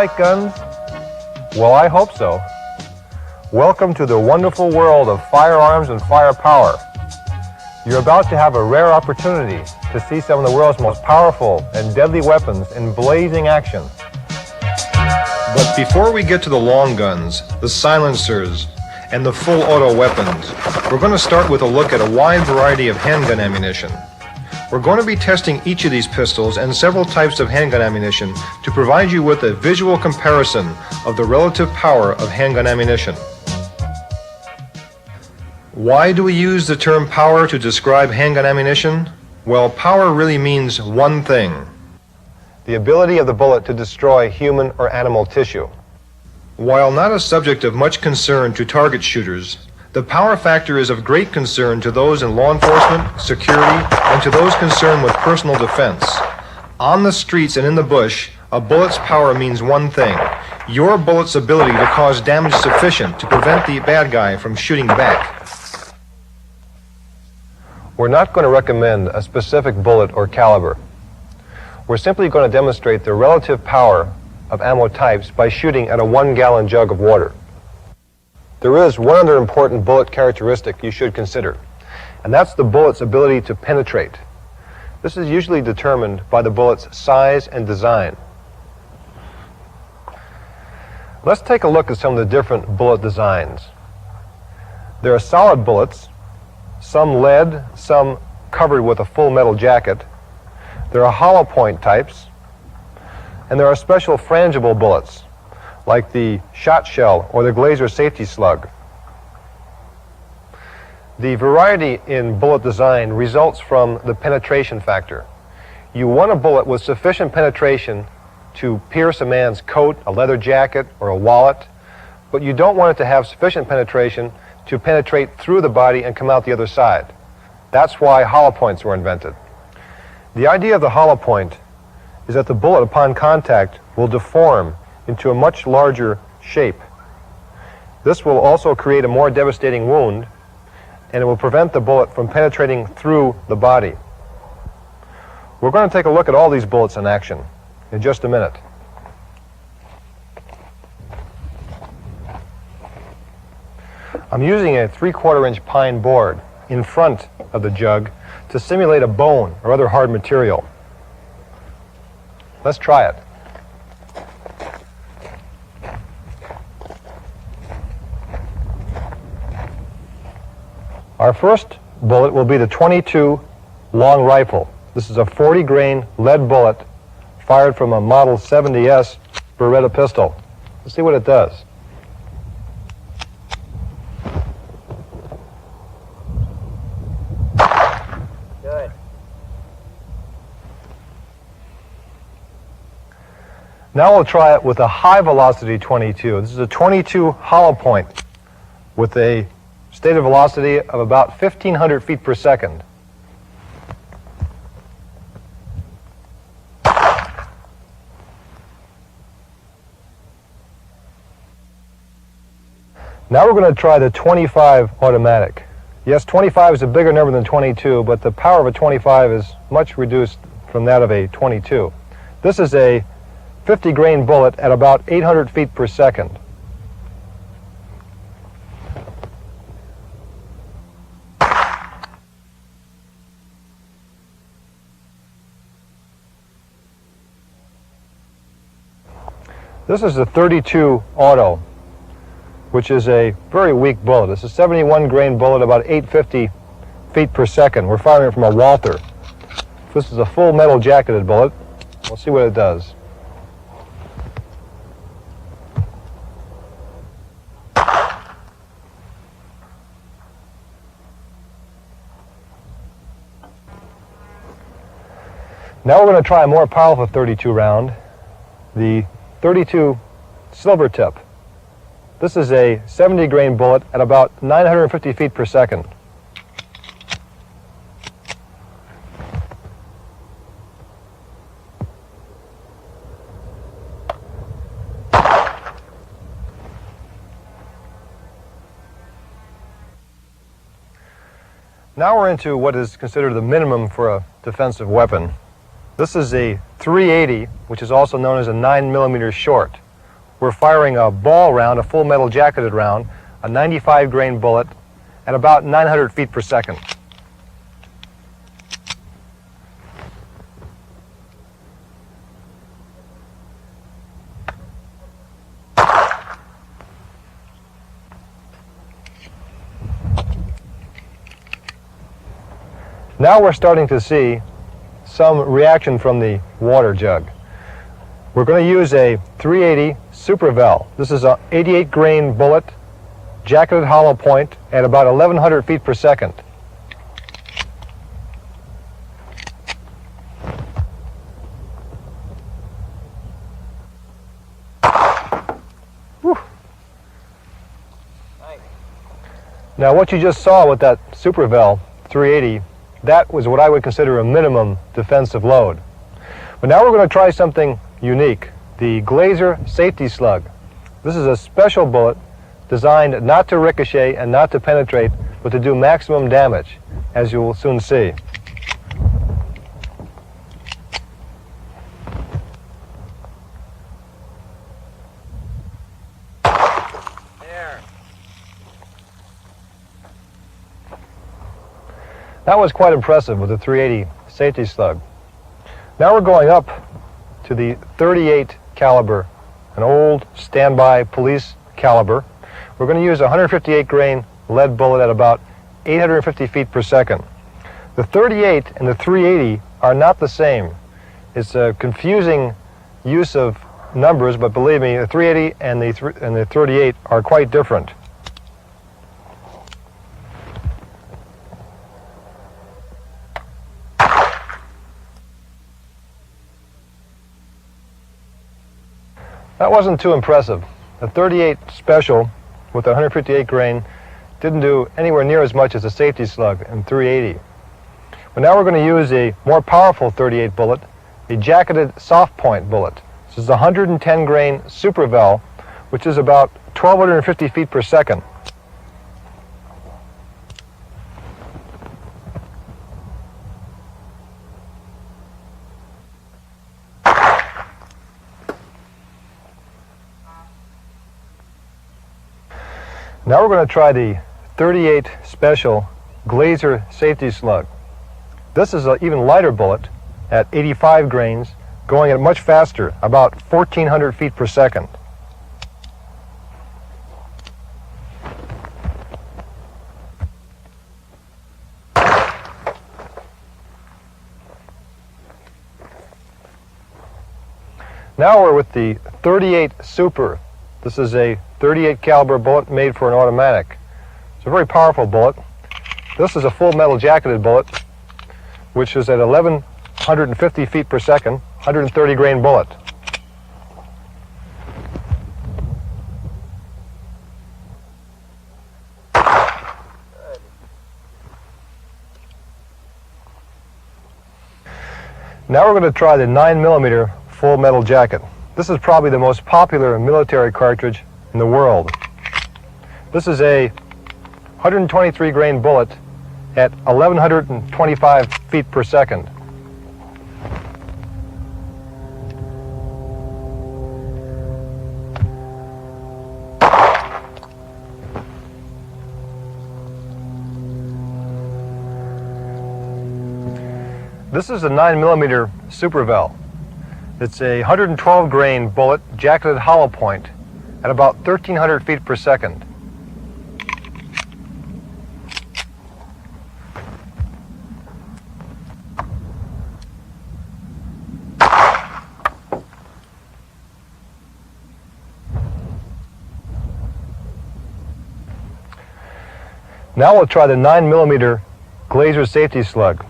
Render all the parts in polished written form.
like guns? Well, I hope so. Welcome to the wonderful world of firearms and firepower. You're about to have a rare opportunity to see some of the world's most powerful and deadly weapons in blazing action. But before we get to the long guns, the silencers, and the full auto weapons, we're going to start with a look at a wide variety of handgun ammunition. We're going to be testing each of these pistols and several types of handgun ammunition to provide you with a visual comparison of the relative power of handgun ammunition. Why do we use the term power to describe handgun ammunition? Well, power really means one thing: the ability of the bullet to destroy human or animal tissue. While not a subject of much concern to target shooters, the power factor is of great concern to those in law enforcement, security, and to those concerned with personal defense. On the streets and in the bush, a bullet's power means one thing: your bullet's ability to cause damage sufficient to prevent the bad guy from shooting back. We're not going to recommend a specific bullet or caliber. We're simply going to demonstrate the relative power of ammo types by shooting at a 1-gallon jug of water. There is one other important bullet characteristic you should consider, and that's the bullet's ability to penetrate. This is usually determined by the bullet's size and design. Let's take a look at some of the different bullet designs. There are solid bullets, some lead, some covered with a full metal jacket. There are hollow point types, and there are special frangible bullets, like the shot shell or the Glaser safety slug. The variety in bullet design results from the penetration factor. You want a bullet with sufficient penetration to pierce a man's coat, a leather jacket, or a wallet, but you don't want it to have sufficient penetration to penetrate through the body and come out the other side. That's why hollow points were invented. The idea of the hollow point is that the bullet, upon contact, will deform into a much larger shape. This will also create a more devastating wound, and it will prevent the bullet from penetrating through the body. We're going to take a look at all these bullets in action in just a minute. I'm using a 3/4-inch pine board in front of the jug to simulate a bone or other hard material. Let's try it. Our first bullet will be the .22 long rifle. This is a 40-grain lead bullet fired from a Model 70S Beretta pistol. Let's see what it does. Good. Now we'll try it with a high-velocity .22. This is a .22 hollow point with a stated velocity of about 1,500 feet per second. Now we're going to try the .25 automatic. Yes, 25 is a bigger number than 22, but the power of a 25 is much reduced from that of a 22. This is a 50-grain bullet at about 800 feet per second. This is a .32 auto, which is a very weak bullet. It's a 71-grain bullet, about 850 feet per second. We're firing it from a Walther. This is a full metal jacketed bullet. We'll see what it does. Now we're going to try a more powerful .32 round, the .32 silver tip. This is a 70-grain bullet at about 950 feet per second. Now we're into what is considered the minimum for a defensive weapon. This is a .380, which is also known as a 9mm short. we're firing a ball round, a full metal jacketed round, a 95 grain bullet at about 900 feet per second. Now we're starting to see some reaction from the water jug. We're going to use a 380 Super Vel. This is an 88 grain bullet, jacketed hollow point at about 1100 feet per second. Whew. Nice. Now what you just saw with that Super Vel 380, that was what I would consider a minimum defensive load. But now we're going to try something unique, the Glazer Safety Slug. This is a special bullet designed not to ricochet and not to penetrate, but to do maximum damage, as you will soon see. There. That was quite impressive with the 380 Safety Slug. Now we're going up to the 38 caliber, an old standby police caliber. We're going to use a 158 grain lead bullet at about 850 feet per second. The 38 and the 380 are not the same. It's a confusing use of numbers, but believe me, the 380 and the 38 are quite different. That wasn't too impressive. The 38 Special with the 158 grain didn't do anywhere near as much as the Safety Slug in 380. But now we're going to use a more powerful 38 bullet, a jacketed soft point bullet. This is a 110 grain Super Vel, which is about 1250 feet per second. Now we're going to try the 38 Special Glazer Safety Slug. This is an even lighter bullet at 85 grains, going at much faster, about 1400 feet per second. Now we're with the 38 Super. This is a 38 caliber bullet made for an automatic. It's a very powerful bullet. This is a full metal jacketed bullet, which is at 1150 feet per second, 130 grain bullet. Now we're going to try the 9mm full metal jacket. This is probably the most popular military cartridge in the world. This is a 123 grain bullet at 1125 feet per second. This is a 9mm Super Vel. It's a 112 grain bullet, jacketed hollow point, at about 1300 feet per second. Now we'll try the 9mm Glazer Safety Slug.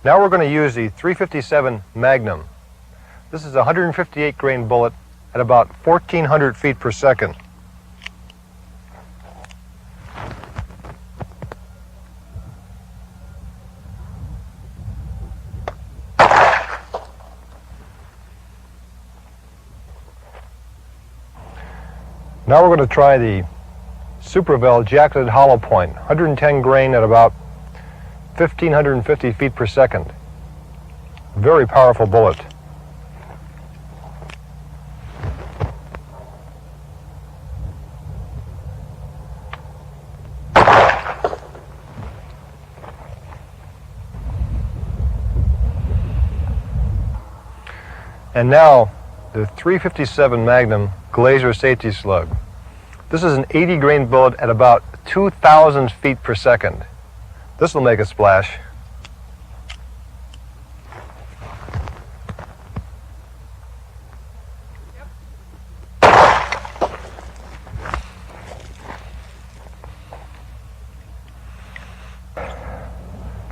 Now we're going to use the 357 Magnum. This is a 158 grain bullet at about 1400 feet per second. Now we're going to try the Supervel jacketed hollow point, 110 grain at about 1,550 feet per second. Very powerful bullet. And now the .357 Magnum Glazer safety slug. This is an 80 grain bullet at about 2,000 feet per second. This will make a splash.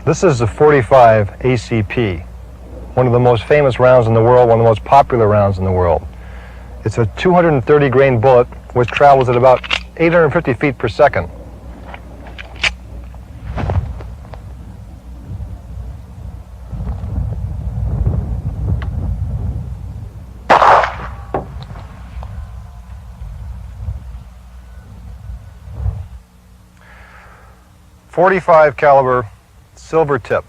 This is the .45 ACP, one of the most famous rounds in the world, one of the most popular rounds in the world. It's a 230 grain bullet which travels at about 850 feet per second. .45 caliber silver tip.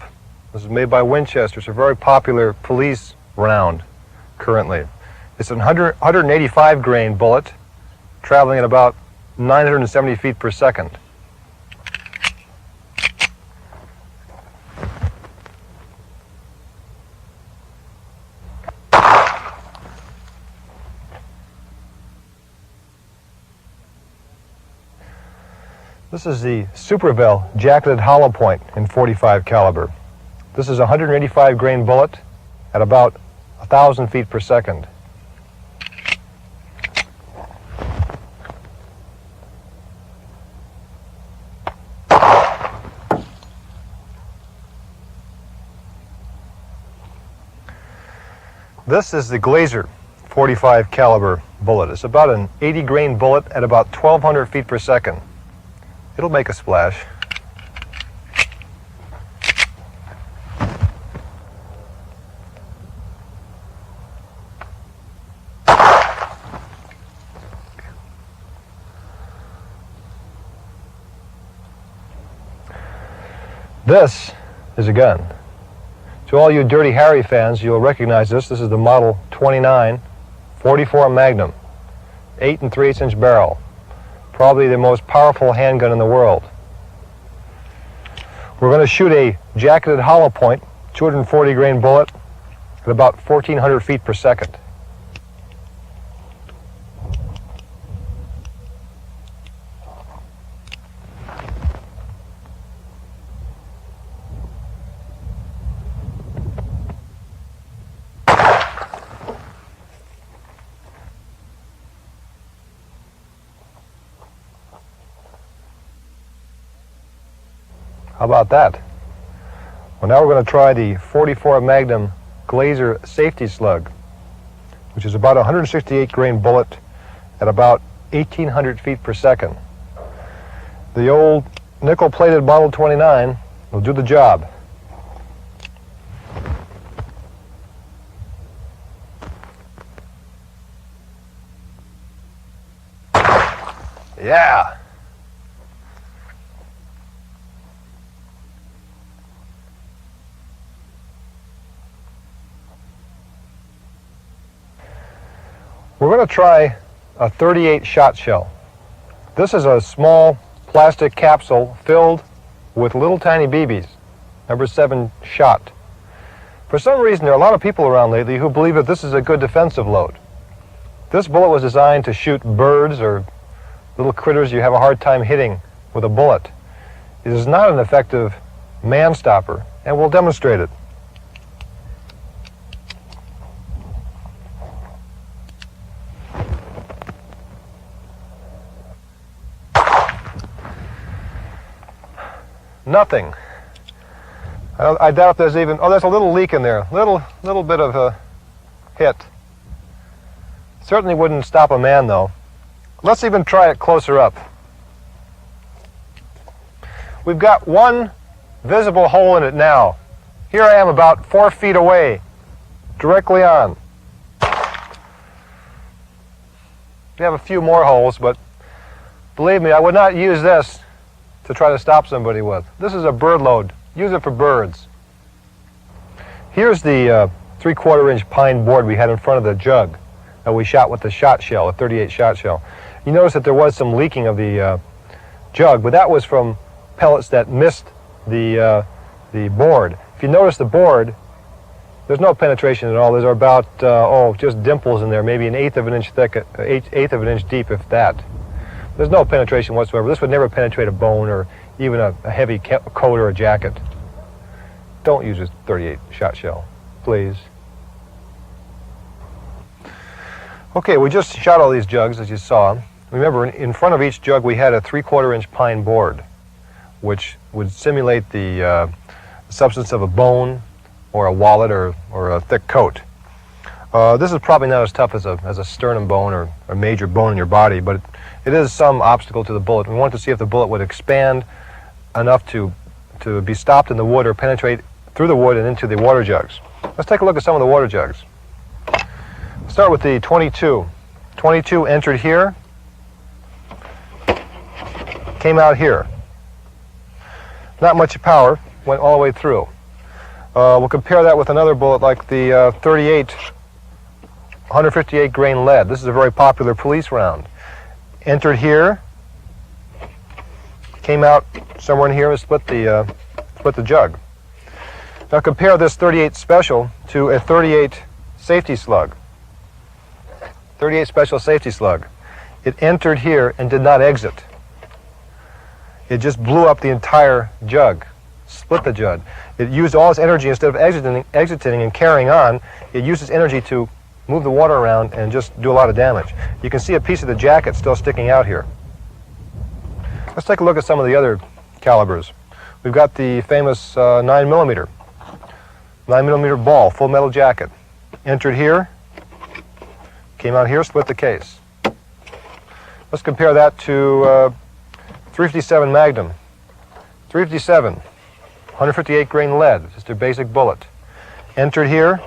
This is made by Winchester. It's a very popular police round currently. It's a 185 grain bullet traveling at about 970 feet per second. This is the Supervel jacketed hollow point in .45 caliber. This is a 185 grain bullet at about 1,000 feet per second. This is the Glazer .45 caliber bullet. It's about an 80 grain bullet at about 1,200 feet per second. It'll make a splash. This is a gun. To all you Dirty Harry fans, you'll recognize this. This is the Model 29 44 Magnum, 8 3/8 barrel. Probably the most powerful handgun in the world. We're going to shoot a jacketed hollow point, 240 grain bullet at about 1,400 feet per second. How about that? Well, now we're going to try the .44 Magnum Glazer safety slug, which is about a 168 grain bullet at about 1,800 feet per second. The old nickel-plated Model 29 will do the job. Yeah! We're going to try a 38 shot shell. This is a small plastic capsule filled with little tiny BBs, number 7 shot. For some reason, there are a lot of people around lately who believe that this is a good defensive load. This bullet was designed to shoot birds or little critters you have a hard time hitting with a bullet. It is not an effective man stopper, and we'll demonstrate it. Nothing. I doubt there's even, oh, there's a little leak in there. Little bit of a hit. Certainly wouldn't stop a man, though. Let's even try it closer up. We've got one visible hole in it now. Here I am about 4 feet away, directly on. We have a few more holes, but believe me, I would not use this to try to stop somebody with. This is a bird load. Use it for birds. Here's the 3/4 inch pine board we had in front of the jug that we shot with the shot shell, a 38 shot shell. You notice that there was some leaking of the jug, but that was from pellets that missed the board. If you notice the board, there's no penetration at all. There's about, just dimples in there, maybe an eighth of an inch thick, eighth of an inch deep, if that. There's no penetration whatsoever. This would never penetrate a bone or even a heavy coat or a jacket. Don't use a 38 shot shell, please. Okay, we just shot all these jugs, as you saw. Remember, in front of each jug we had a 3/4 inch pine board, which would simulate the substance of a bone or a wallet or a thick coat. This is probably not as tough as a sternum bone or a major bone in your body, but it is some obstacle to the bullet. We wanted to see if the bullet would expand enough to be stopped in the wood or penetrate through the wood and into the water jugs. Let's take a look at some of the water jugs. Start with the 22. 22 entered here, came out here. Not much power, went all the way through. We'll compare that with another bullet like the 38 158 grain lead. This is a very popular police round. Entered here, came out somewhere in here and split the jug. Now compare this 38 special to a 38 safety slug. 38 special safety slug. It entered here and did not exit. It just blew up the entire jug, split the jug. It used all its energy instead of exiting and carrying on. It used its energy to move the water around and just do a lot of damage. You can see a piece of the jacket still sticking out here. Let's take a look at some of the other calibers. We've got the famous 9mm ball, full metal jacket. Entered here, came out here, split the case. Let's compare that to 357 Magnum. 357, 158 grain lead, just a basic bullet. Entered here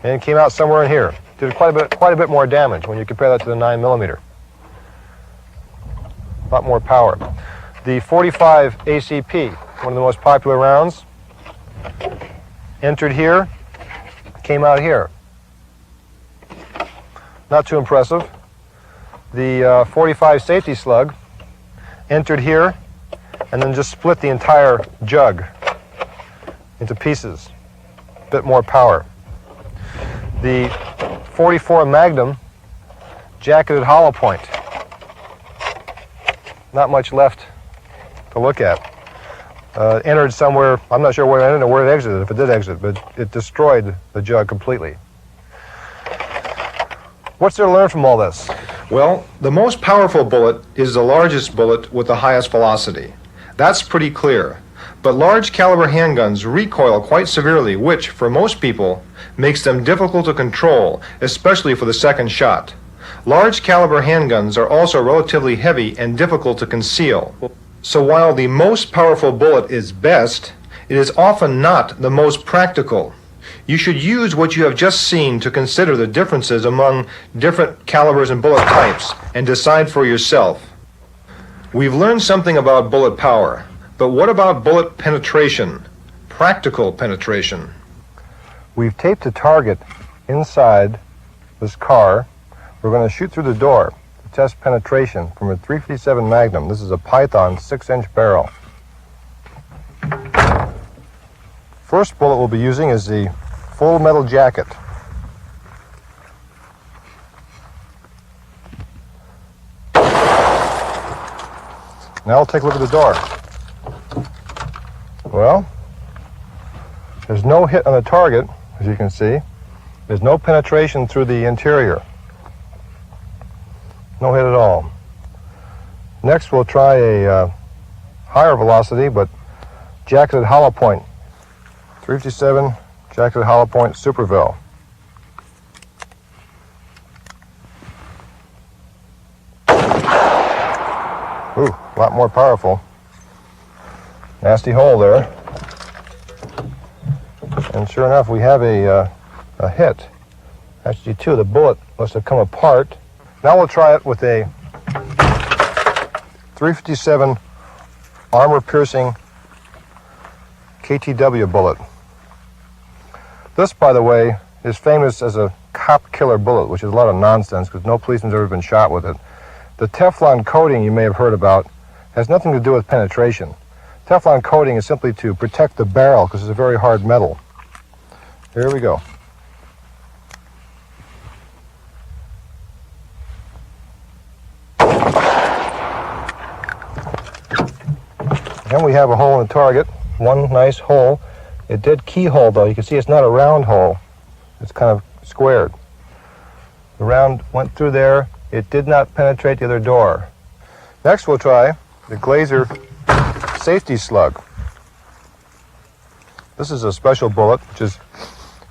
and came out somewhere in here. Did quite a bit more damage when you compare that to the 9mm. A lot more power. The 45 ACP, one of the most popular rounds, entered here, came out here. Not too impressive. The 45 safety slug entered here and then just split the entire jug into pieces. A bit more power. The 44 Magnum jacketed hollow point. Not much left to look at. Entered somewhere, I'm not sure where it entered or where it exited, if it did exit, but it destroyed the jug completely. What's there to learn from all this? Well, the most powerful bullet is the largest bullet with the highest velocity. That's pretty clear. But large caliber handguns recoil quite severely, which, for most people, makes them difficult to control, especially for the second shot. Large caliber handguns are also relatively heavy and difficult to conceal. So while the most powerful bullet is best, it is often not the most practical. You should use what you have just seen to consider the differences among different calibers and bullet types and decide for yourself. We've learned something about bullet power, but what about bullet penetration, practical penetration? We've taped a target inside this car. We're going to shoot through the door to test penetration from a 357 Magnum. This is a Python 6-inch barrel. First bullet we'll be using is the full metal jacket. Now we'll take a look at the door. Well, there's no hit on the target, as you can see. There's no penetration through the interior. No hit at all. Next we'll try a higher velocity, but jacketed hollow point. 357 jacketed hollow point Superville. Ooh, a lot more powerful. Nasty hole there. And sure enough, we have a hit. Actually, the bullet must have come apart Now we'll try it with a 357 armor-piercing KTW bullet. This, by the way, is famous as a cop killer bullet, which is a lot of nonsense because no policeman's ever been shot with it. The Teflon coating you may have heard about has nothing to do with penetration. Teflon coating is simply to protect the barrel because it's a very hard metal. Here we go. And we have a hole in the target, one nice hole. It did keyhole though. You can see it's not a round hole. It's kind of squared. The round went through there. It did not penetrate the other door. Next we'll try the Glazer safety slug. This is a special bullet, which is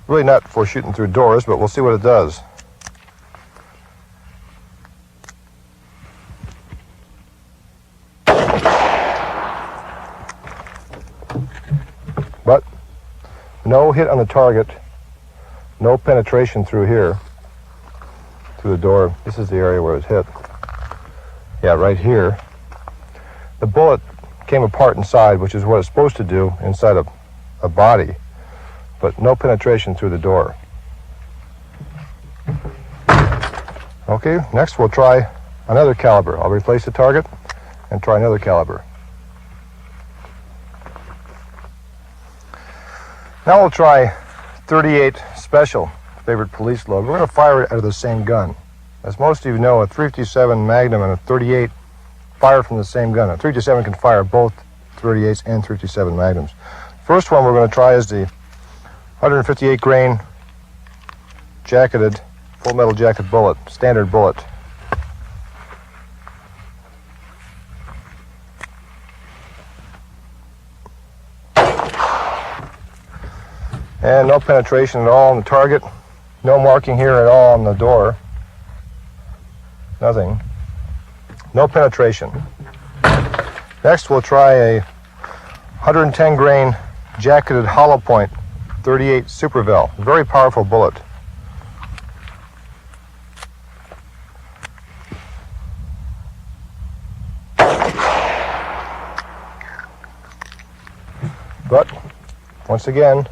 really not for shooting through doors, but we'll see what it does. But no hit on the target, no penetration through here, through the door. This is the area where it was hit. Yeah, right here. The bullet came apart inside, which is what it's supposed to do inside a body, but no penetration through the door. Okay, next we'll try another caliber. I'll replace the target and try another caliber. Now we'll try 38 Special, favorite police logo. We're going to fire it out of the same gun. As most of you know, a 357 Magnum and a 38 fire from the same gun. A 357 can fire both 38s and 357 Magnums. First one we're going to try is the 158 grain jacketed, full metal jacket bullet, standard bullet. And no penetration at all on the target. No marking here at all on the door. Nothing. No penetration. Next we'll try a 110 grain jacketed hollow point 38 Supervel. Very powerful bullet. But once again,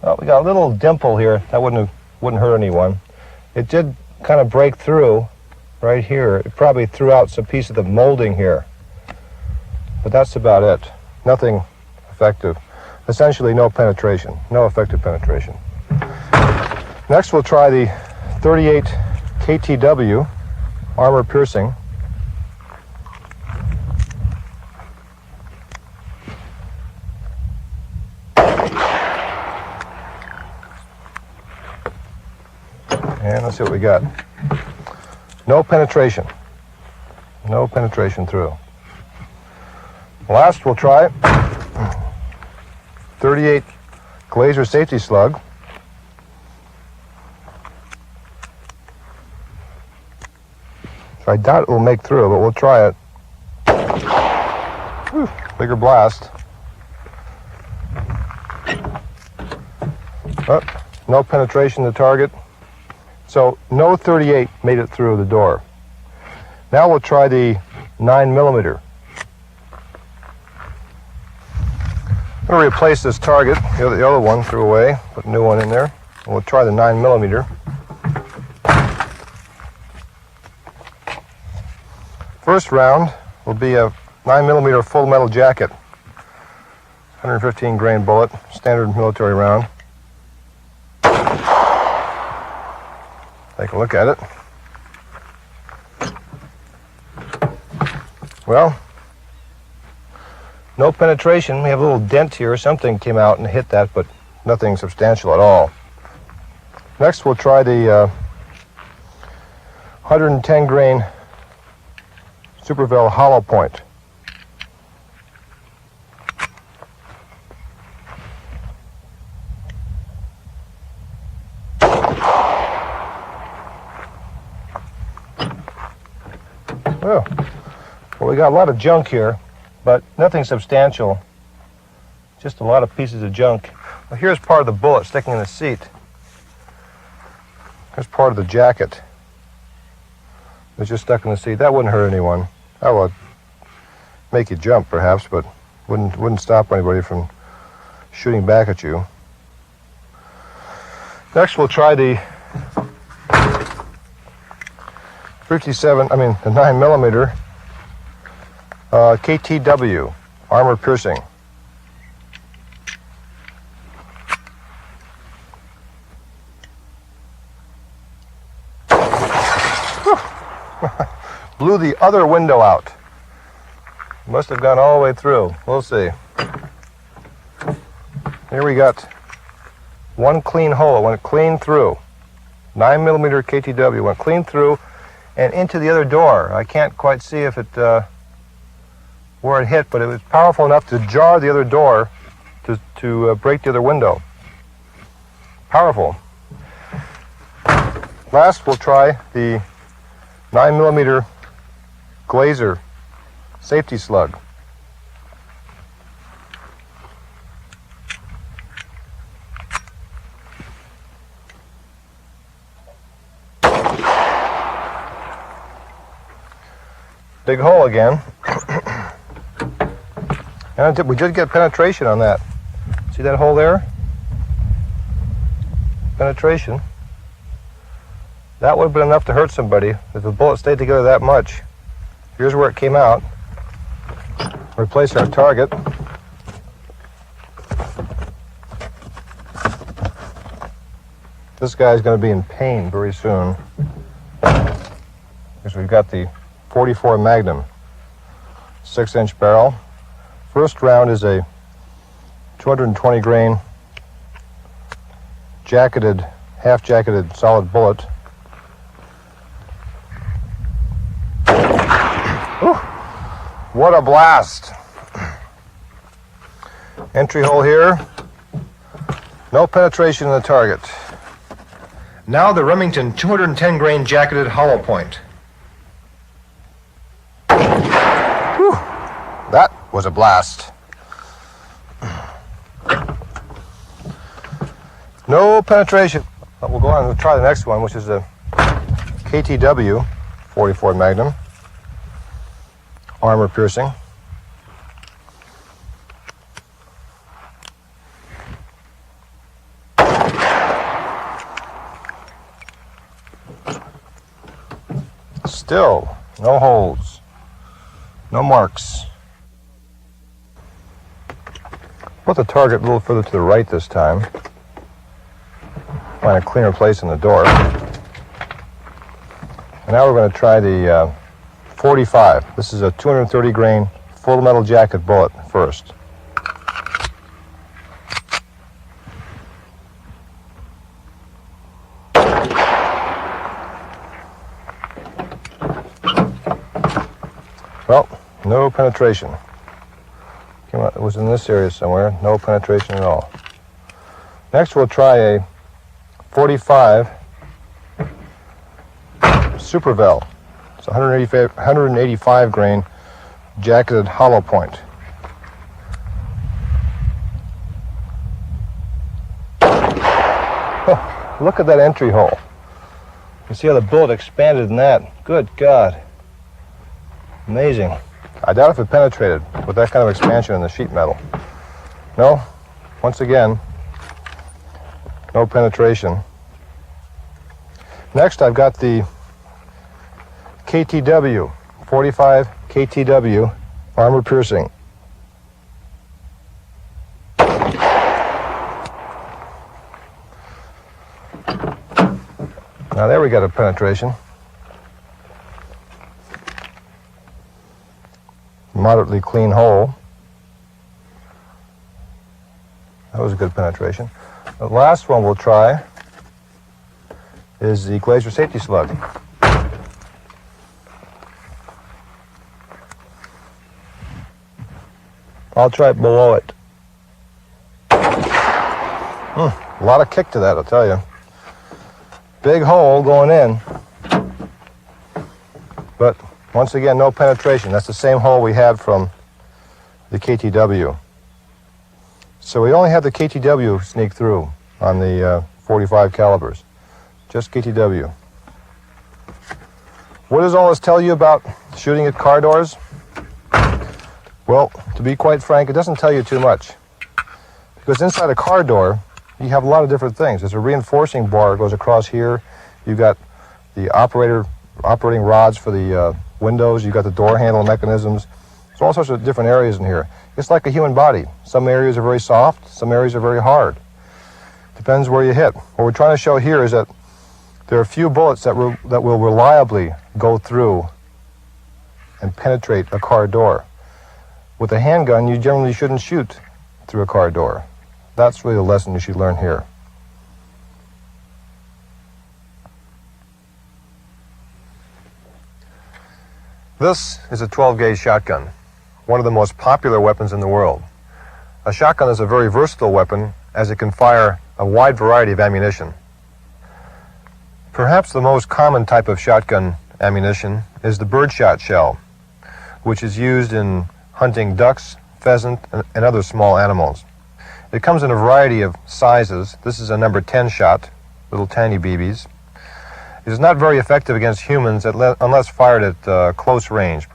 well, we got a little dimple here. That wouldn't hurt anyone. It did kind of break through right here. It probably threw out some piece of the molding here. But that's about it. Nothing effective. Essentially no penetration. No effective penetration. Next we'll try the 38 KTW armor piercing. And let's see what we got. No penetration. No penetration through. Last we'll try 38 Glazer safety slug. So I doubt it will make through, but we'll try it. Whew, bigger blast. Oh, no penetration to the target. So no 38 made it through the door. Now we'll try the 9mm. I'm going to replace this target. The other one threw away. Put a new one in there. And we'll try the 9mm. First round will be a 9mm full metal jacket. 115 grain bullet, standard military round. Take a look at it. Well, no penetration. We have a little dent here. Something came out and hit that, but nothing substantial at all. Next, we'll try the 110 grain Supervel hollow point. Well, we got a lot of junk here, but nothing substantial. Just a lot of pieces of junk. Well, here's part of the bullet sticking in the seat. Here's part of the jacket. It's just stuck in the seat. That wouldn't hurt anyone. That would make you jump, perhaps, but wouldn't stop anybody from shooting back at you. Next, we'll try the the 9mm KTW armor piercing. Blew the other window out. Must have gone all the way through. We'll see. Here we got one clean hole. It went clean through. 9mm KTW went clean through and into the other door. I can't quite see if it where it hit, but it was powerful enough to jar the other door to break the other window. Powerful. Last, we'll try the 9mm Glazer safety slug. Big hole again. And we did get penetration on that. See that hole there? Penetration. That would have been enough to hurt somebody if the bullet stayed together that much. Here's where it came out. Replace our target. This guy's going to be in pain very soon. Because we've got the 44 Magnum 6-inch barrel. First round is a 220 grain jacketed, half-jacketed solid bullet. Whew. What a blast! Entry hole here. No penetration in the target. Now the Remington 210 grain jacketed hollow point. Whew. That was a blast. No penetration. But we'll go on and try the next one, which is the KTW 44 Magnum armor piercing. Still no holes, no marks. Put the target a little further to the right this time. Find a cleaner place in the door. And now we're going to try the 45. This is a 230 grain full metal jacket bullet first. Well, no penetration. Came out, it was in this area somewhere. No penetration at all. Next, we'll try a 45 Supervel. It's 185 grain jacketed hollow point. Oh, look at that entry hole. You see how the bullet expanded in that? Good God. Amazing. I doubt if it penetrated with that kind of expansion in the sheet metal. No, once again, no penetration. Next, I've got the KTW, 45 KTW armor piercing. Now there we got a penetration. Moderately clean hole. That was a good penetration. The last one we'll try is the Glazer safety slug. I'll try it below it. A lot of kick to that, I'll tell you. Big hole going in. But once again, no penetration. That's the same hole we had from the KTW. So we only have the KTW sneak through on the 45 calibers. Just KTW. What does all this tell you about shooting at car doors? Well, to be quite frank, it doesn't tell you too much. Because inside a car door, you have a lot of different things. There's a reinforcing bar that goes across here. You've got the operating rods for the windows. You've got the door handle mechanisms. There's all sorts of different areas in here. It's like a human body. Some areas are very soft. Some areas are very hard. Depends where you hit. What we're trying to show here is that there are few bullets that will reliably go through and penetrate a car door. With a handgun, you generally shouldn't shoot through a car door. That's really the lesson you should learn here. This is a 12-gauge shotgun, one of the most popular weapons in the world. A shotgun is a very versatile weapon as it can fire a wide variety of ammunition. Perhaps the most common type of shotgun ammunition is the birdshot shell, which is used in hunting ducks, pheasant, and other small animals. It comes in a variety of sizes. This is a number 10 shot, little tiny BBs. It is not very effective against humans unless fired at close range.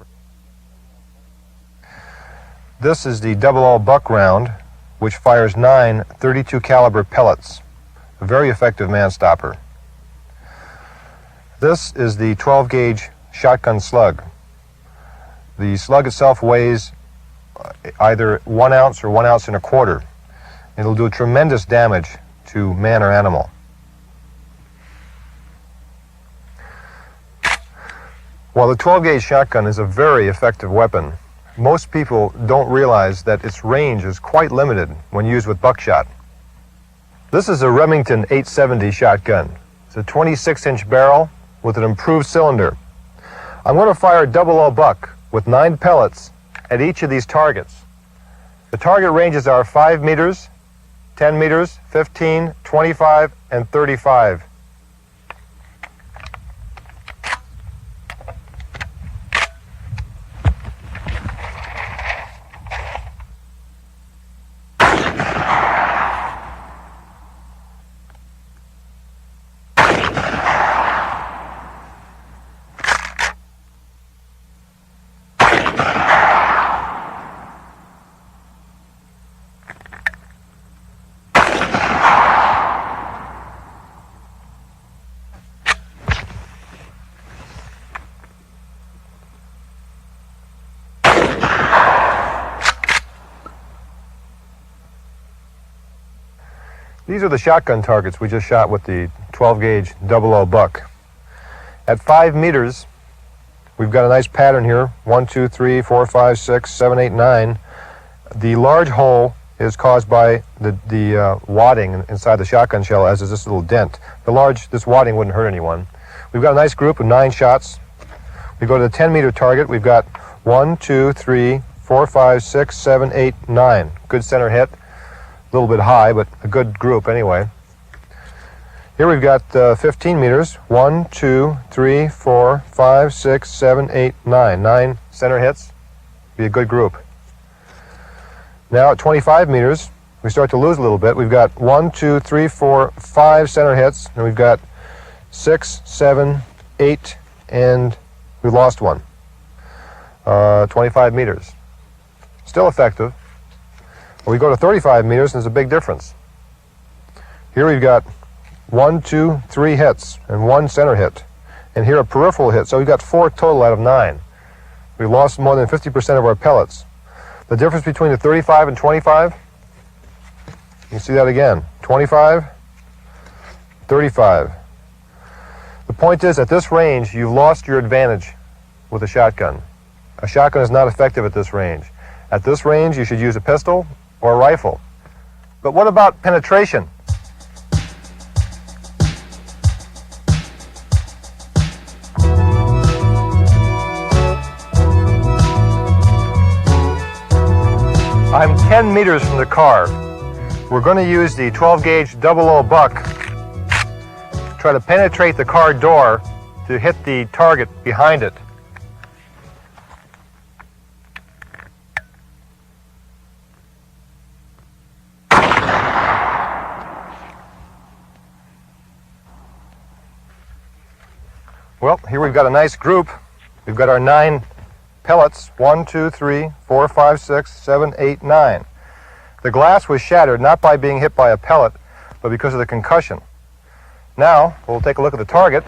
This is the 00 buck round, which fires 9 .32 caliber pellets, a very effective man-stopper. This is the 12-gauge shotgun slug. The slug itself weighs either 1 ounce or 1 ounce and a quarter. It'll do tremendous damage to man or animal. While the 12-gauge shotgun is a very effective weapon, most people don't realize that its range is quite limited when used with buckshot. This is a Remington 870 shotgun. It's a 26-inch barrel with an improved cylinder. I'm going to fire 00 buck with 9 pellets at each of these targets. The target ranges are 5 meters, 10 meters, 15, 25, and 35. These are the shotgun targets we just shot with the 12-gauge 00 buck. At 5 meters, we've got a nice pattern here. 1, 2, 3, 4, 5, 6, 7, 8, 9. The large hole is caused by the wadding inside the shotgun shell, as is this little dent. This wadding wouldn't hurt anyone. We've got a nice group of 9 shots. We go to the 10-meter target. We've got 1, 2, 3, 4, 5, 6, 7, 8, 9. Good center hit. A little bit high, but a good group anyway. Here we've got 15 meters. 1, 2, 3, 4, 5, 6, 7, 8, 9. 9 center hits. Be a good group. Now at 25 meters, we start to lose a little bit. We've got 1, 2, 3, 4, 5 center hits, and we've got 6, 7, 8, and we lost one. 25 meters. Still effective. We go to 35 meters, and there's a big difference. Here we've got 1, 2, 3 hits, and 1 center hit. And here a peripheral hit, so we've got 4 total out of 9. We lost more than 50% of our pellets. The difference between the 35 and 25, you can see that again. 25, 35. The point is, at this range, you've lost your advantage with a shotgun. A shotgun is not effective at this range. At this range, you should use a pistol or a rifle. But what about penetration? I'm 10 meters from the car. We're going to use the 12-gauge 00 buck to try to penetrate the car door to hit the target behind it. Well, here we've got a nice group. We've got our 9 pellets. 1, 2, 3, 4, 5, 6, 7, 8, 9. The glass was shattered not by being hit by a pellet, but because of the concussion. Now, we'll take a look at the target.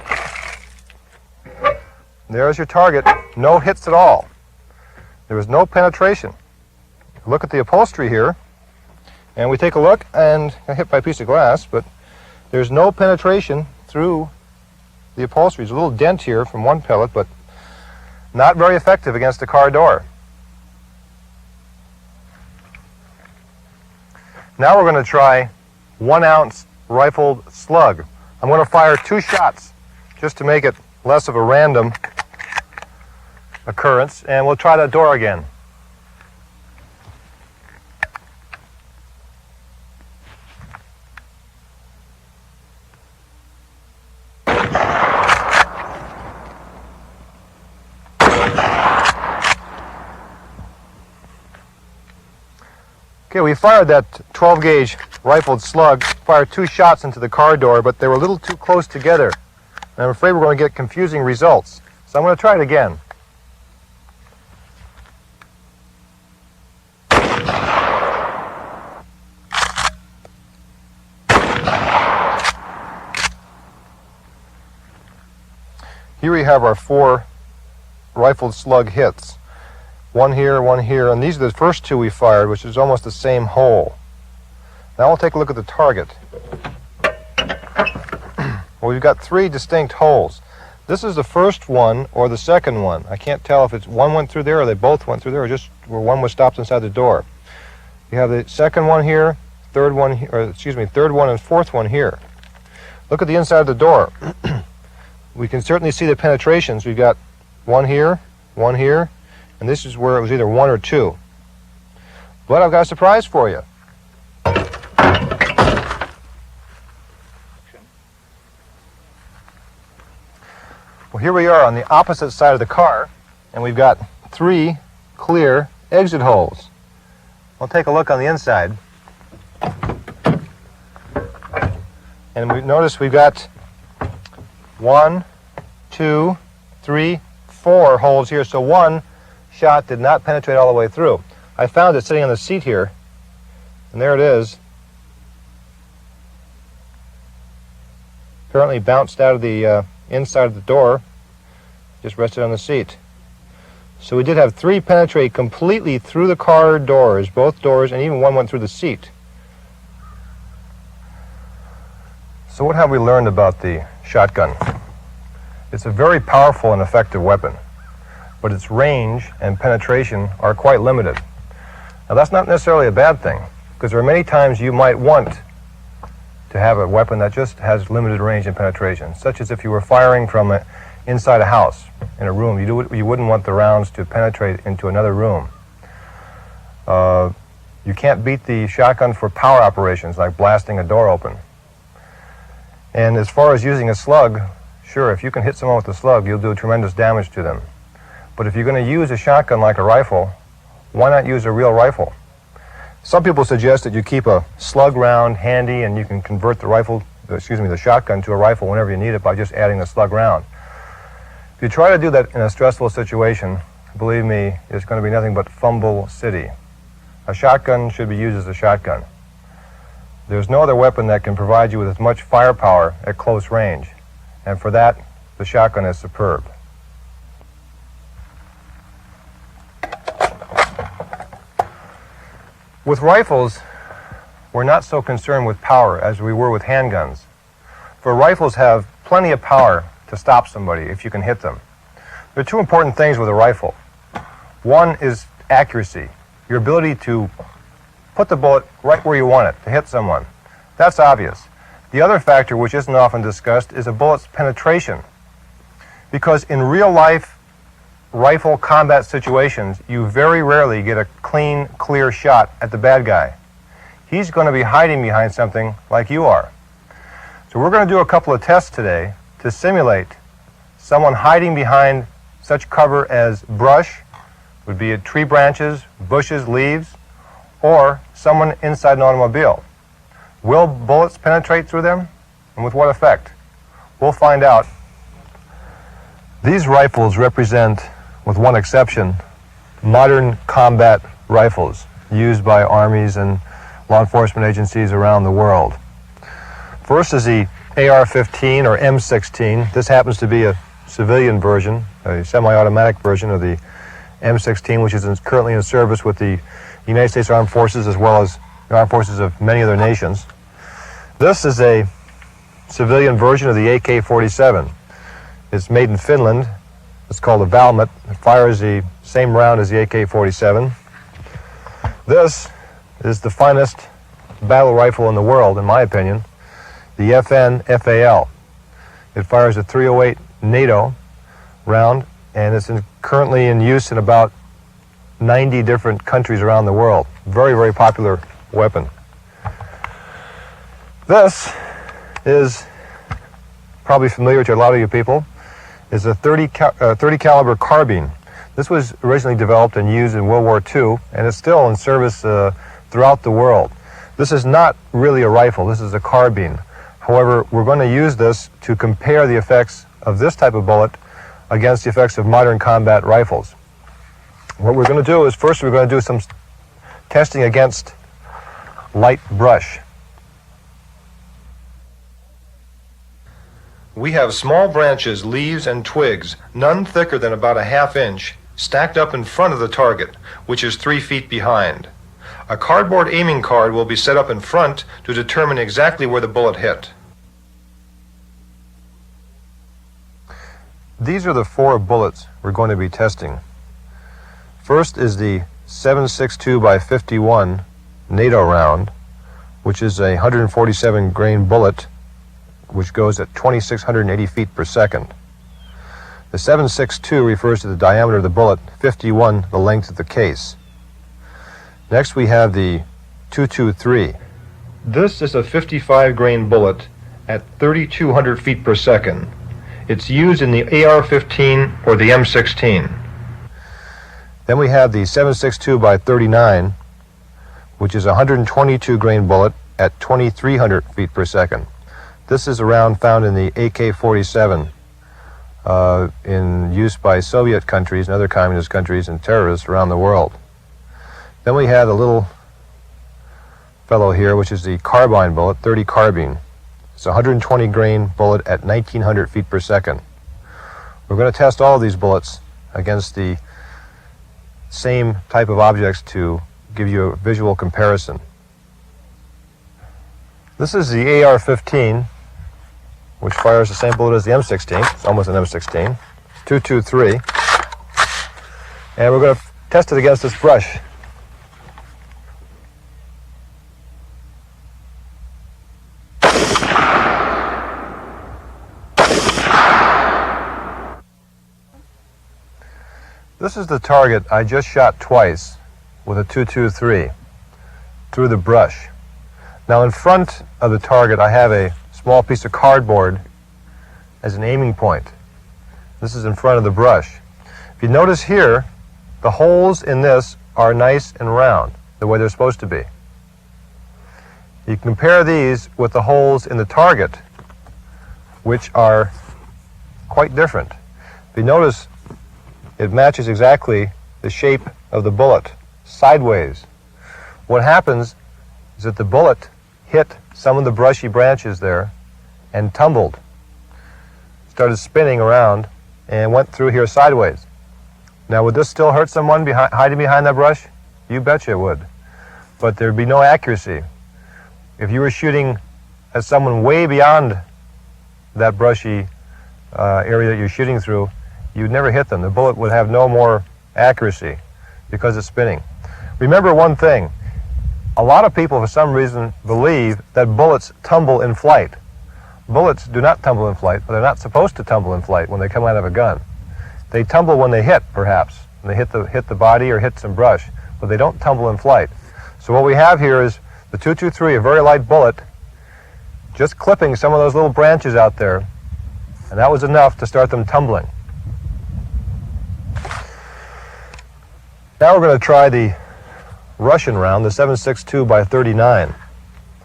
There's your target. No hits at all. There was no penetration. Look at the upholstery here, and we take a look, and got hit by a piece of glass, but there's no penetration through the upholstery. There's a little dent here from one pellet, but not very effective against the car door. Now we're going to try 1-ounce rifled slug. I'm going to fire 2 shots just to make it less of a random occurrence, and we'll try that door again. Okay, we fired that 12-gauge rifled slug, fired 2 shots into the car door, but they were a little too close together. And I'm afraid we're going to get confusing results. So I'm going to try it again. Here we have our 4 rifled slug hits. 1 here, 1 here, and these are the first 2 we fired, which is almost the same hole. Now we'll take a look at the target. Well, we've got 3 distinct holes. This is the first one or the second one. I can't tell if it's one went through there or they both went through there, or just where one was stopped inside the door. You have the second one here, third one and fourth one here. Look at the inside of the door. We can certainly see the penetrations. We've got 1 here, 1 here, and this is where it was either 1 or 2. But I've got a surprise for you. Well, here we are on the opposite side of the car, and we've got 3 clear exit holes. We'll take a look on the inside. And we notice we've got 1, 2, 3, 4 holes here, so 1 shot did not penetrate all the way through. I found it sitting on the seat here, and there it is. Apparently bounced out of the inside of the door, just rested on the seat. So we did have 3 penetrate completely through the car doors, both doors, and even 1 went through the seat. So what have we learned about the shotgun? It's a very powerful and effective weapon, but its range and penetration are quite limited. Now that's not necessarily a bad thing, because there are many times you might want to have a weapon that just has limited range and penetration, such as if you were firing from inside a house, in a room. You wouldn't want the rounds to penetrate into another room. You can't beat the shotgun for power operations, like blasting a door open. And as far as using a slug, sure, if you can hit someone with a slug, you'll do tremendous damage to them. But if you're going to use a shotgun like a rifle, why not use a real rifle? Some people suggest that you keep a slug round handy and you can convert the shotgun to a rifle whenever you need it by just adding the slug round. If you try to do that in a stressful situation, believe me, it's going to be nothing but fumble city. A shotgun should be used as a shotgun. There's no other weapon that can provide you with as much firepower at close range, and for that, the shotgun is superb. With rifles, we're not so concerned with power as we were with handguns. For rifles have plenty of power to stop somebody if you can hit them. There are 2 important things with a rifle. One is accuracy, your ability to put the bullet right where you want it, to hit someone. That's obvious. The other factor, which isn't often discussed, is a bullet's penetration. Because in real life rifle combat situations, you very rarely get a clean, clear shot at the bad guy. He's going to be hiding behind something like you are. So we're going to do a couple of tests today to simulate someone hiding behind such cover as brush, would be tree branches, bushes, leaves, or someone inside an automobile. Will bullets penetrate through them, and with what effect? We'll find out These rifles represent, with one exception, modern combat rifles used by armies and law enforcement agencies around the world. First is the AR-15 or M16. This happens to be a civilian version, a semi-automatic version of the M16, which is currently in service with the United States Armed Forces as well as the armed forces of many other nations. This is a civilian version of the AK-47. It's made in Finland. It's called a Valmet. It fires the same round as the AK-47. This is the finest battle rifle in the world, in my opinion, the FN-FAL. It fires a .308 NATO round, and it's currently in use in about 90 different countries around the world. Very, very popular weapon. This is probably familiar to a lot of you people. Is a 30 caliber carbine. This was originally developed and used in World War II, and it's still in service throughout the world. This is not really a rifle. This is a carbine. However, we're going to use this to compare the effects of this type of bullet against the effects of modern combat rifles. What we're going to do is first we're going to do some testing against light brush. We have small branches, leaves, and twigs, none thicker than about a ½ inch, stacked up in front of the target, which is 3 feet behind. A cardboard aiming card will be set up in front to determine exactly where the bullet hit. These are the 4 bullets we're going to be testing. First is the 7.62 by 51 NATO round, which is a 147 grain bullet which goes at 2,680 feet per second. The 7.62 refers to the diameter of the bullet, 51 the length of the case. Next we have the 223. This is a 55 grain bullet at 3,200 feet per second. It's used in the AR-15 or the M16. Then we have the 7.62 by 39, which is a 122 grain bullet at 2,300 feet per second. This is a round found in the AK-47 in use by Soviet countries and other communist countries and terrorists around the world. Then we have the little fellow here, which is the carbine bullet, 30 carbine. It's a 120 grain bullet at 1,900 feet per second. We're going to test all of these bullets against the same type of objects to give you a visual comparison. This is the AR-15, which fires the same bullet as the M16. It's almost an M16. 223. And we're going to test it against this brush. This is the target I just shot twice with a 223 through the brush. Now in front of the target I have a small piece of cardboard as an aiming point. This is in front of the brush. If you notice here, the holes in this are nice and round, the way they're supposed to be. You compare these with the holes in the target, which are quite different. If you notice, it matches exactly the shape of the bullet, sideways. What happens is that the bullet hit some of the brushy branches there and tumbled, started spinning around, and went through here sideways. Now, would this still hurt someone hiding behind that brush? You betcha it would. But there'd be no accuracy. If you were shooting at someone way beyond that brushy area that you're shooting through, you'd never hit them. The bullet would have no more accuracy because it's spinning. Remember one thing. A lot of people, for some reason, believe that bullets tumble in flight. Bullets do not tumble in flight, but they're not supposed to tumble in flight when they come out of a gun. They tumble when they hit, perhaps. When they hit the body or hit some brush, but they don't tumble in flight. So what we have here is the 223, a very light bullet, just clipping some of those little branches out there, and that was enough to start them tumbling. Now we're going to try the Russian round, the 7.62 by 39,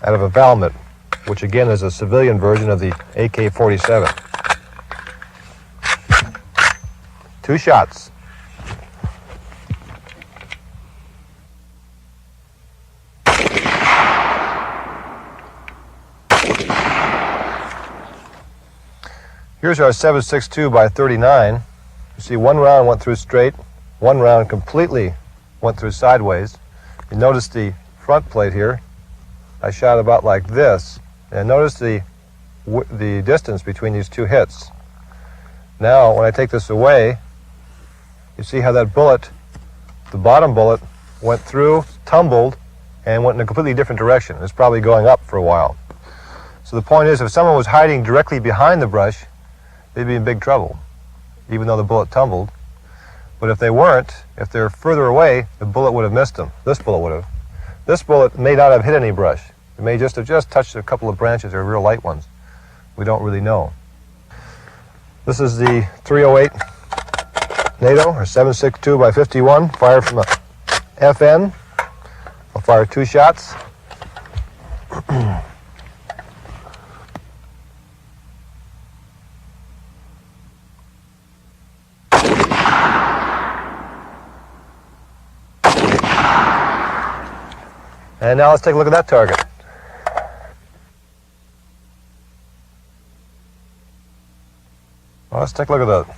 out of a Valmet, which again is a civilian version of the AK-47. 2 shots. Here's our 7.62 by 39. You see 1 round went through straight, 1 round completely went through sideways. You notice the front plate here. I shot about like this, and notice the distance between these 2 hits. Now, when I take this away, you see how that bullet, the bottom bullet, went through, tumbled, and went in a completely different direction. It's probably going up for a while. So the point is, if someone was hiding directly behind the brush, they'd be in big trouble, even though the bullet tumbled. But if they weren't, if they're further away, the bullet would have missed them. This bullet would have. This bullet may not have hit any brush. It may just have touched a couple of branches or real light ones. We don't really know. This is the 308 NATO, or 7.62 by 51, fired from a FN. I'll fire 2 shots. And now let's take a look at that target. Well, let's take a look at that.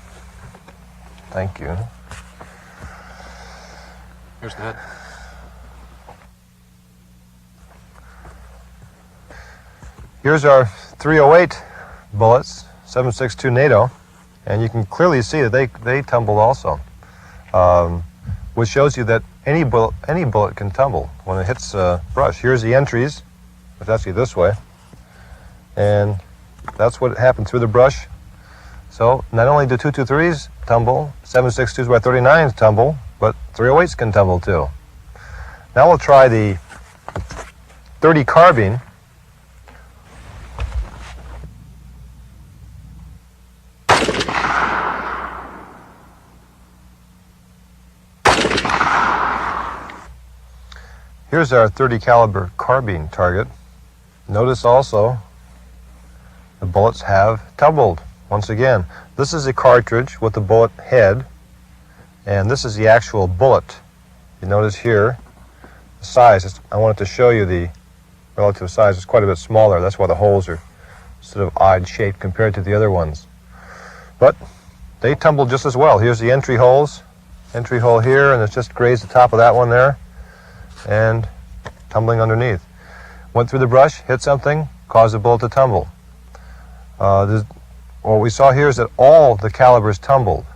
Thank you. Here's the head. Here's our 308 bullets, 7.62 NATO, and you can clearly see that they tumbled also, which shows you that any bullet can tumble when it hits a brush. Here's the entries. It's actually this way, and that's what happened through the brush. So not only do 223s tumble, 7.62s by 39s tumble, but 308s can tumble too. Now we'll try the 30 carbine. Here's our 30 caliber carbine target. Notice also the bullets have tumbled. Once again, this is a cartridge with the bullet head, and this is the actual bullet. You notice here the size. I wanted to show you the relative size. It's quite a bit smaller. That's why the holes are sort of odd shaped compared to the other ones. But they tumbled just as well. Here's the entry holes. Entry hole here, and it's just grazed the top of that one there, and tumbling underneath. Went through the brush, hit something, caused the bullet to tumble. What we saw here is that all the calibers tumbled.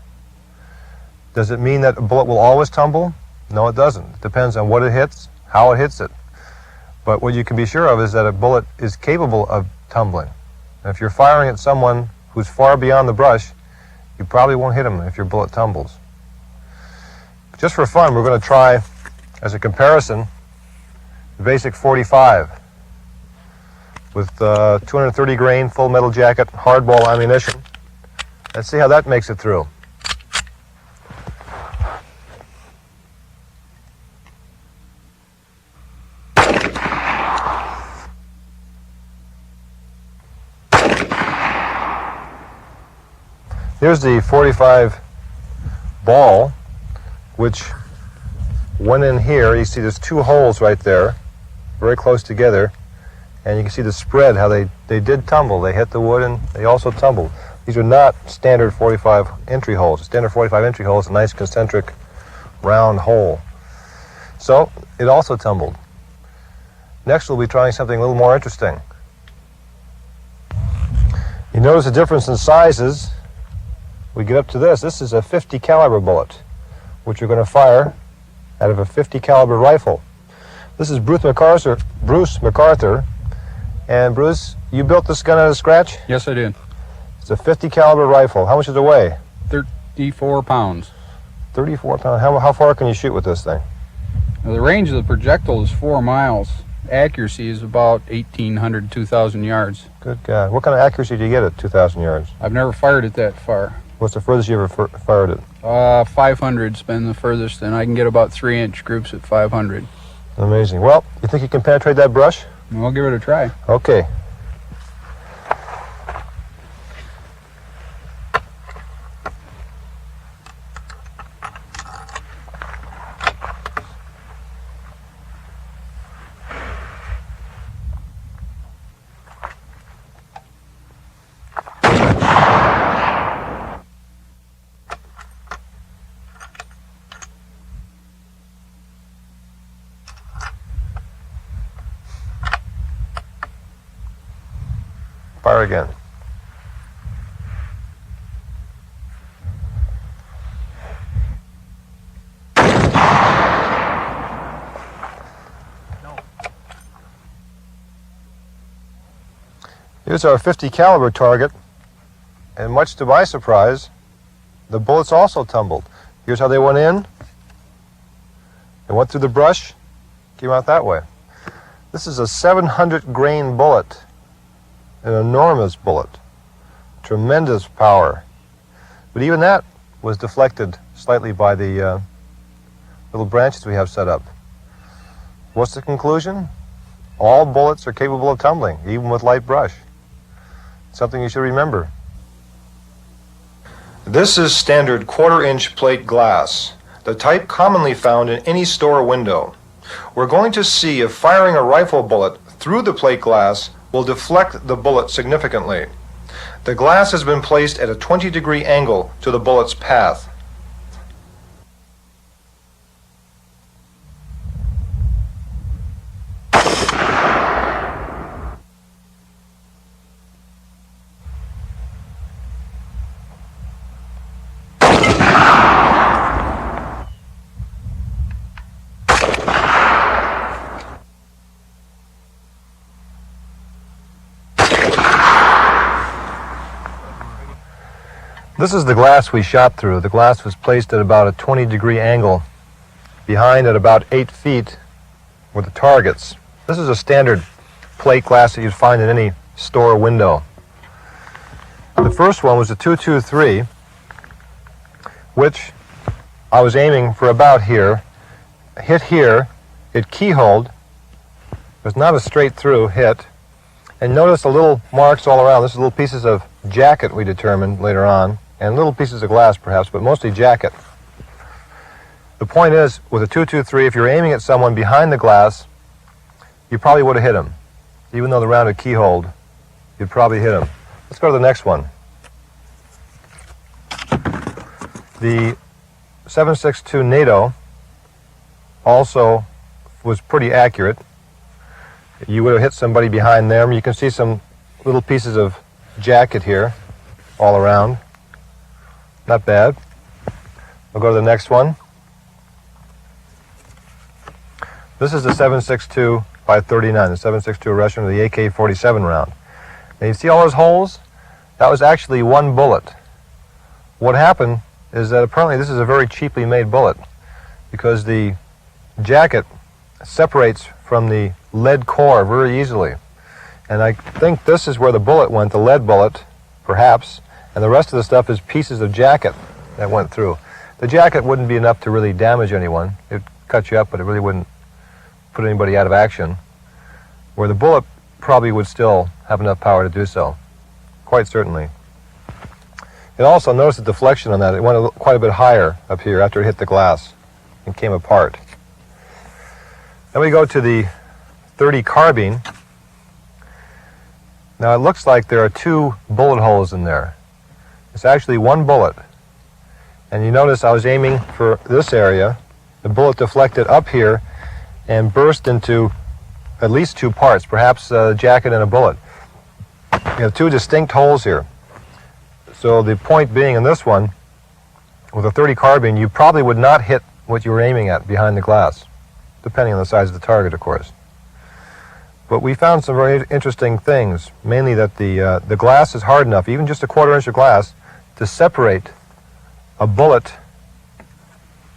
Does it mean that a bullet will always tumble? No, it doesn't. It depends on what it hits, how it hits it. But what you can be sure of is that a bullet is capable of tumbling. And if you're firing at someone who's far beyond the brush, you probably won't hit them if your bullet tumbles. Just for fun, we're going to try, as a comparison, the basic 45 with 230 grain full metal jacket hardball ammunition. Let's see how that makes it through. Here's the 45 ball, which went in here. You see there's 2 holes right there, very close together. And you can see the spread, how they did tumble. They hit the wood and they also tumbled. These are not standard 45 entry holes. A standard 45 entry hole is a nice concentric round hole. So it also tumbled. Next we'll be trying something a little more interesting. You notice the difference in sizes. We get up to this. This is a 50 caliber bullet, which we're going to fire out of a 50 caliber rifle. This is Bruce MacArthur. And Bruce, you built this gun out of scratch? Yes, I did. It's a 50 caliber rifle. How much does it weigh? 34 pounds. 34 pounds. How far can you shoot with this thing? Now, the range of the projectile is 4 miles. Accuracy is about 1,800 to 2,000 yards. Good God. What kind of accuracy do you get at 2,000 yards? I've never fired it that far. What's the furthest you ever fired it? 500's been the furthest, and I can get about 3-inch groups at 500. Amazing. Well, you think you can penetrate that brush? I'll give it a try. Okay. Fire again. Here's our 50 caliber target, and much to my surprise, the bullets also tumbled. Here's how they went in. They went through the brush, came out that way. This is a 700 grain bullet, an enormous bullet, tremendous power. But even that was deflected slightly by the little branches we have set up. What's the conclusion? All bullets are capable of tumbling, even with light brush. Something you should remember. This is standard quarter-inch plate glass, the type commonly found in any store window. We're going to see if firing a rifle bullet through the plate glass will deflect the bullet significantly. The glass has been placed at a 20-degree angle to the bullet's path. This is the glass we shot through. The glass was placed at about a 20-degree angle. Behind at about 8 feet were the targets. This is a standard plate glass that you'd find in any store window. The first one was a 223, which I was aiming for about here. Hit here, it keyholed. It was not a straight through hit. And notice the little marks all around. This is little pieces of jacket we determined later on, and little pieces of glass perhaps, but mostly jacket. The point is, with a 223, if you're aiming at someone behind the glass, you probably would have hit him. Even though the round had keyholed, you'd probably hit him. Let's go to the next one. The 7.62 NATO also was pretty accurate. You would have hit somebody behind them. You can see some little pieces of jacket here all around. Not bad. We'll go to the next one. This is the 7.62 by 39, the 7.62 Russian, or the AK-47 round. Now you see all those holes? That was actually one bullet. What happened is that apparently this is a very cheaply made bullet because the jacket separates from the lead core very easily. And I think this is where the bullet went, the lead bullet, perhaps, and the rest of the stuff is pieces of jacket that went through. The jacket wouldn't be enough to really damage anyone. It'd cut you up, but it really wouldn't put anybody out of action, where the bullet probably would still have enough power to do so, quite certainly. And also notice the deflection on that. It went quite a bit higher up here after it hit the glass and came apart. Then we go to the 30 carbine. Now it looks like there are two bullet holes in there. It's actually one bullet. And you notice I was aiming for this area. The bullet deflected up here and burst into at least two parts, perhaps a jacket and a bullet. You have two distinct holes here. So the point being in this one, with a 30 carbine, you probably would not hit what you were aiming at behind the glass, depending on the size of the target, of course. But we found some very interesting things, mainly that the glass is hard enough, even just a quarter-inch of glass, to separate a bullet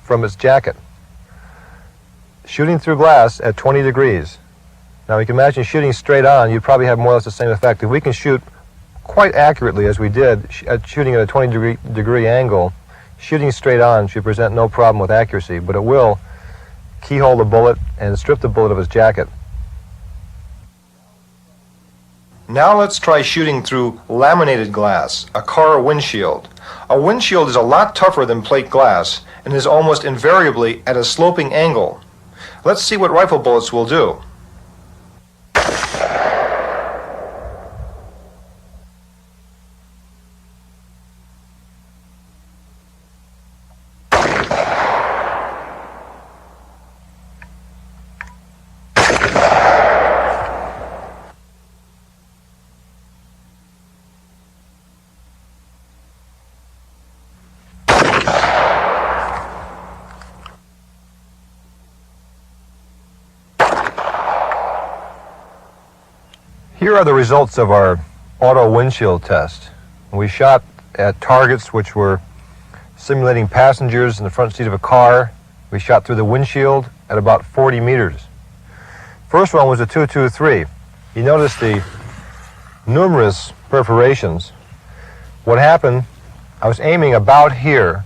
from its jacket. Shooting through glass at 20 degrees. Now you can imagine shooting straight on, you'd probably have more or less the same effect. If we can shoot quite accurately, as we did, shooting at a 20 degree angle, shooting straight on should present no problem with accuracy, but it will keyhole the bullet and strip the bullet of its jacket. Now let's try shooting through laminated glass, a car windshield. A windshield is a lot tougher than plate glass and is almost invariably at a sloping angle. Let's see what rifle bullets will do. Here are the results of our auto windshield test. We shot at targets which were simulating passengers in the front seat of a car. We shot through the windshield at about 40 meters. First one was a 223. You notice the numerous perforations. What happened, I was aiming about here.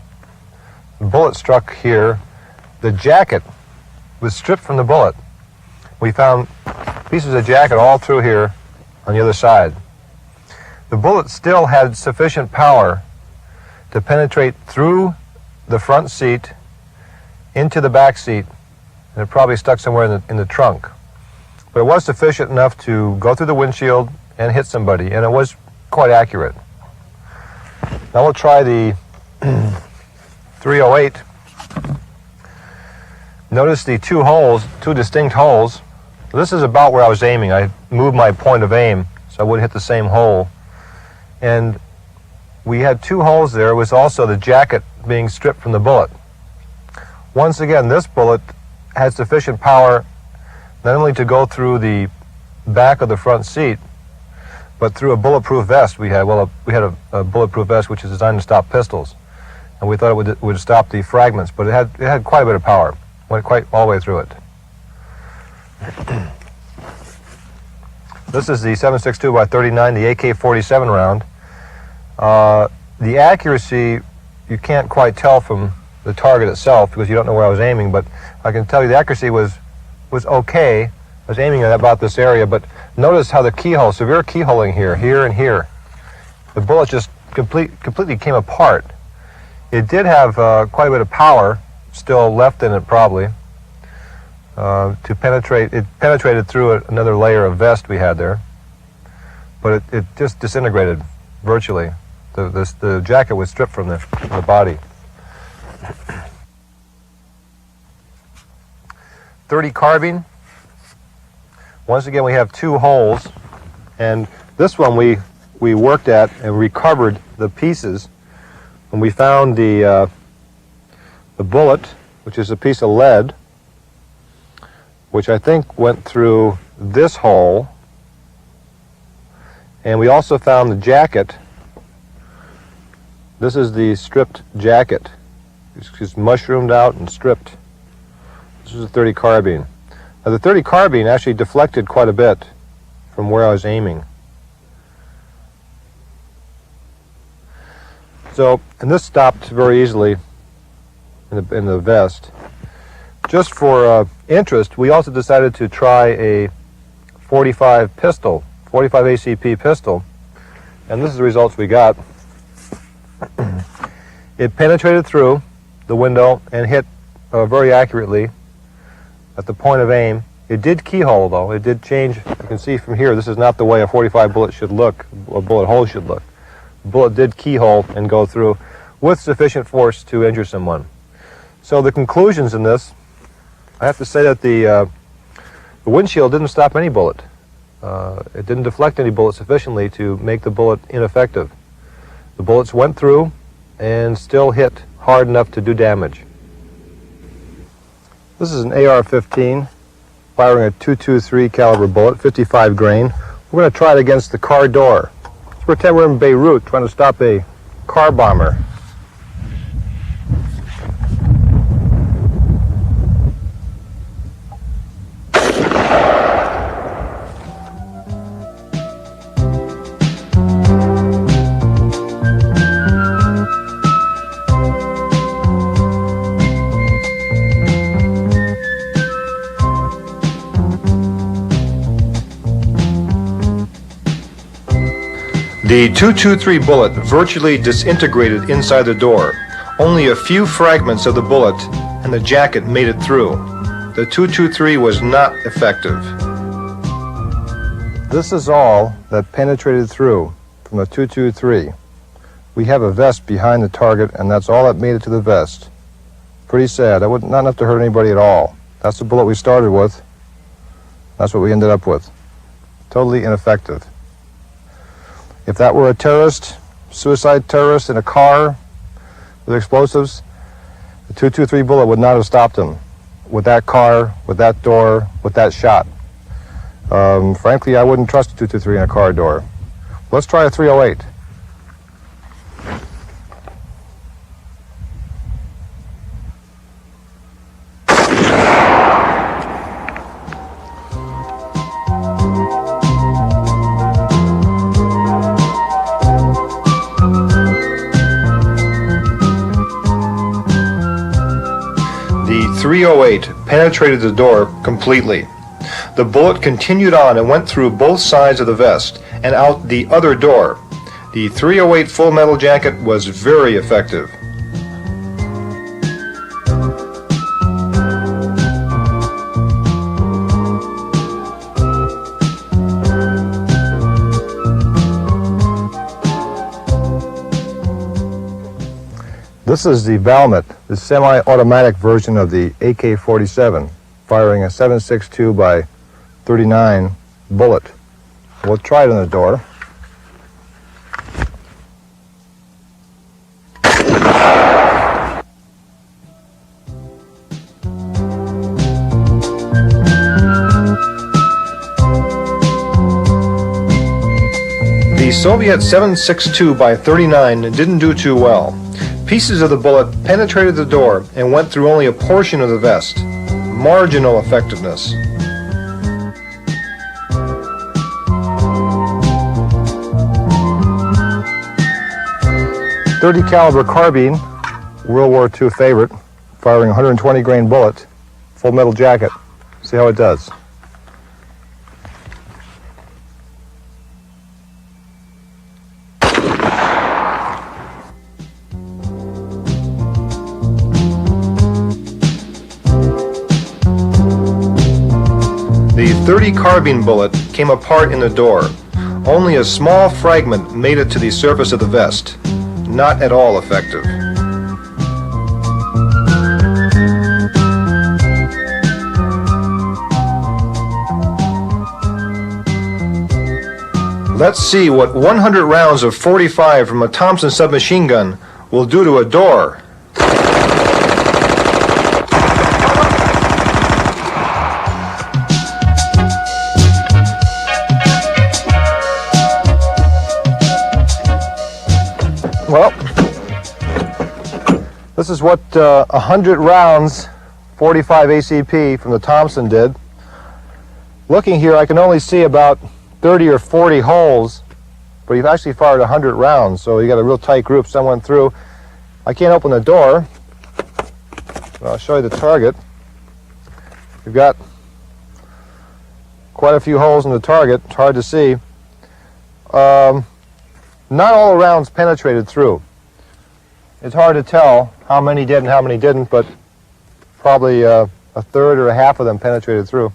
The bullet struck here. The jacket was stripped from the bullet. We found pieces of jacket all through here on the other side. The bullet still had sufficient power to penetrate through the front seat into the back seat, and it probably stuck somewhere in the trunk. But it was sufficient enough to go through the windshield and hit somebody, and it was quite accurate. Now we'll try the 308. Notice the two distinct holes. This is about where I was aiming. I moved my point of aim so I wouldn't hit the same hole. And we had two holes there. It was also the jacket being stripped from the bullet. Once again, this bullet had sufficient power not only to go through the back of the front seat, but through a bulletproof vest we had. Well, we had a bulletproof vest which is designed to stop pistols, and we thought it would stop the fragments, but it had quite a bit of power. Went quite all the way through it. This is the 7.62 by 39, the AK-47 round. The accuracy you can't quite tell from the target itself because you don't know where I was aiming, but I can tell you the accuracy was okay. I was aiming at about this area, but notice how the keyhole, severe keyholing here and here. The bullet just completely came apart. It did have quite a bit of power still left in it probably to penetrate. It penetrated through another layer of vest we had there, but it just disintegrated virtually. The jacket was stripped from the body. .30 carbine. Once again, we have two holes, and this one we worked at and recovered the pieces, and we found the bullet, which is a piece of lead, which I think went through this hole, and we also found the jacket. This is the stripped jacket. It's just mushroomed out and stripped. This is a .30 carbine. Now the .30 carbine actually deflected quite a bit from where I was aiming. So, and this stopped very easily in the vest. Just for interest, we also decided to try a 45 pistol, 45 ACP pistol, and this is the results we got. It penetrated through the window and hit very accurately at the point of aim. It did keyhole though. It did change. You can see from here, this is not the way a 45 bullet should look, a bullet hole should look. The bullet did keyhole and go through with sufficient force to injure someone. So the conclusions in this, I have to say that the windshield didn't stop any bullet. It didn't deflect any bullet sufficiently to make the bullet ineffective. The bullets went through and still hit hard enough to do damage. This is an AR-15 firing a .223 caliber bullet, 55 grain. We're going to try it against the car door. Let's pretend we're in Beirut trying to stop a car bomber. The .223 bullet virtually disintegrated inside the door. Only a few fragments of the bullet and the jacket made it through. The .223 was not effective. This is all that penetrated through from the .223. We have a vest behind the target, and that's all that made it to the vest. Pretty sad. That would not enough to hurt anybody at all. That's the bullet we started with. That's what we ended up with. Totally ineffective. If that were a terrorist, suicide terrorist in a car with explosives, the .223 bullet would not have stopped him with that car, with that door, with that shot. Frankly, I wouldn't trust a 223 in a car door. Let's try a 308. The 308 penetrated the door completely. The bullet continued on and went through both sides of the vest and out the other door. The 308 full metal jacket was very effective. This is the Valmet, the semi-automatic version of the AK-47, firing a 7.62 by 39 bullet. We'll try it on the door. The Soviet 7.62 by 39 didn't do too well. Pieces of the bullet penetrated the door and went through only a portion of the vest. Marginal effectiveness. .30 caliber carbine, World War II favorite, firing 120 grain bullet, full metal jacket. See how it does. The .30 carbine bullet came apart in the door. Only a small fragment made it to the surface of the vest. Not at all effective. Let's see what 100 rounds of .45 from a Thompson submachine gun will do to a door. Well, this is what 100 rounds, 45 ACP from the Thompson did. Looking here, I can only see about 30 or 40 holes, but you've actually fired 100 rounds, so you got a real tight group. Some went through. I can't open the door, but I'll show you the target. You've got quite a few holes in the target. It's hard to see. Not all the rounds penetrated through. It's hard to tell how many did and how many didn't, but probably a third or a half of them penetrated through.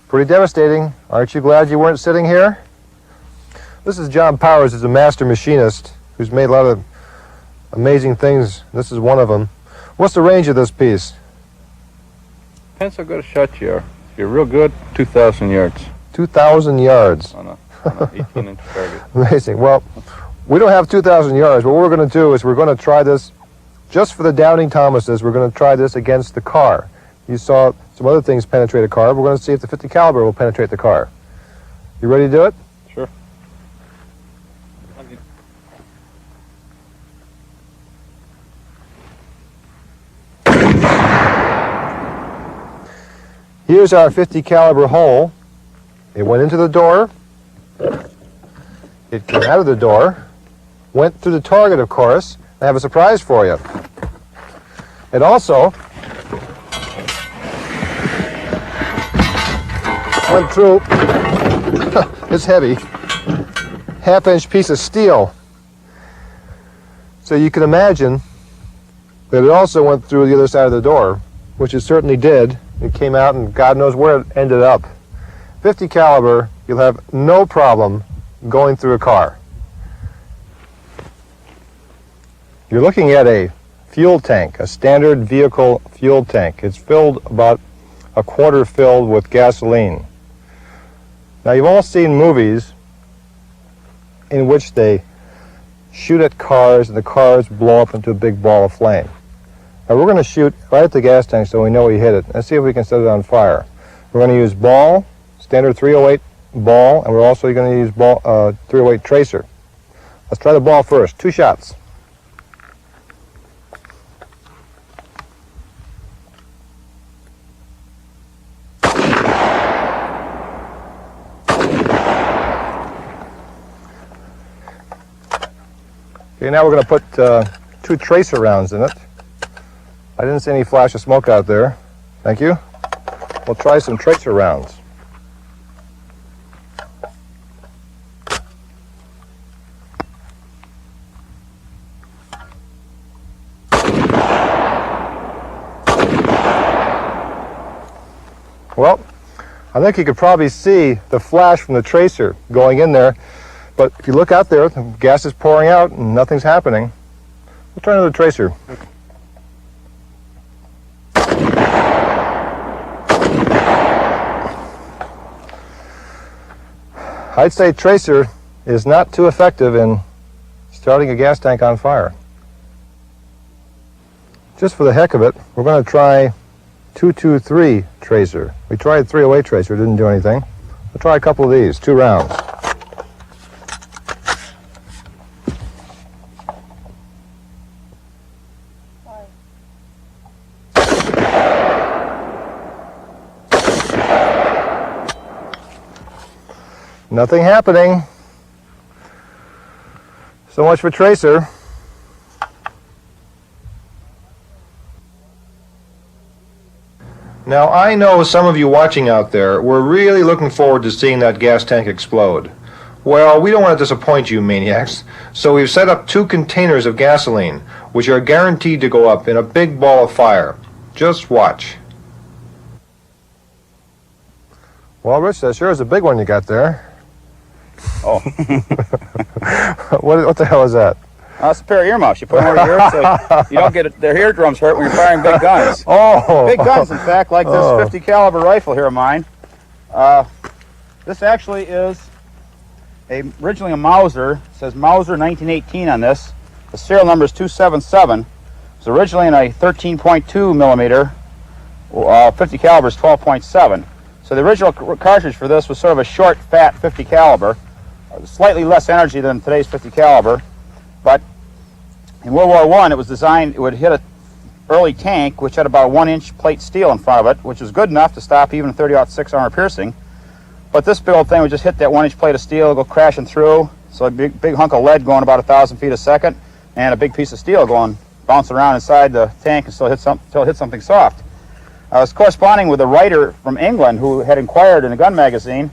Pretty devastating. Aren't you glad you weren't sitting here? This is John Powers, who's a master machinist, who's made a lot of amazing things. This is one of them. What's the range of this piece? Depends how good a shot you are. If you're real good, 2,000 yards 2,000 yards. on a 18-inch target. Amazing. Well, we don't have 2,000 yards, but what we're going to do is we're going to try this just for the Downing Thomases. We're going to try this against the car. You saw some other things penetrate a car. We're going to see if the 50 caliber will penetrate the car. You ready to do it? Sure. Here's our 50 caliber hole. It went into the door. It came out of the door, went through the target, of course. I have a surprise for you. It also went through, it's heavy, half-inch piece of steel. So you can imagine that it also went through the other side of the door, which it certainly did. It came out and God knows where it ended up. 50 caliber, you'll have no problem going through a car. You're looking at a fuel tank, a standard vehicle fuel tank. It's filled about a quarter filled with gasoline. Now you've all seen movies in which they shoot at cars and the cars blow up into a big ball of flame. Now we're going to shoot right at the gas tank so we know we hit it. Let's see if we can set it on fire. We're going to use ball, standard 308 ball, and we're also going to use 308 tracer. Let's try the ball first. 2 shots. Okay, now we're going to put 2 tracer rounds in it. I didn't see any flash of smoke out there. Thank you. We'll try some tracer rounds. Well, I think you could probably see the flash from the tracer going in there, but if you look out there, the gas is pouring out and nothing's happening. We'll try another tracer. I'd say tracer is not too effective in starting a gas tank on fire. Just for the heck of it, we're going to try 223 tracer. We tried 308 tracer, didn't do anything. We'll try a couple of these, 2 rounds. Nothing happening. So much for tracer. Now, I know some of you watching out there were really looking forward to seeing that gas tank explode. Well, we don't want to disappoint you maniacs, so we've set up 2 containers of gasoline, which are guaranteed to go up in a big ball of fire. Just watch. Well, Rich, that sure is a big one you got there. Oh. What the hell is that? That's a pair of earmuffs. You put them over your ears so you don't get their eardrums hurt when you're firing big guns. Oh! Big guns, in fact, like this 50 caliber rifle here of mine. This actually is originally a Mauser. It says Mauser 1918 on this. The serial number is 277. It was originally in a 13.2 millimeter. 50 caliber is 12.7. So the original cartridge for this was sort of a short, fat 50 caliber, slightly less energy than today's 50 caliber. But in World War I, it was designed, it would hit an early tank, which had about a 1-inch plate steel in front of it, which was good enough to stop even a 30-06 armor piercing. But this big old thing would just hit that 1-inch plate of steel, go crashing through. So a big hunk of lead going about 1,000 feet a second, and a big piece of steel going bouncing around inside the tank until it hit something soft. I was corresponding with a writer from England who had inquired in a gun magazine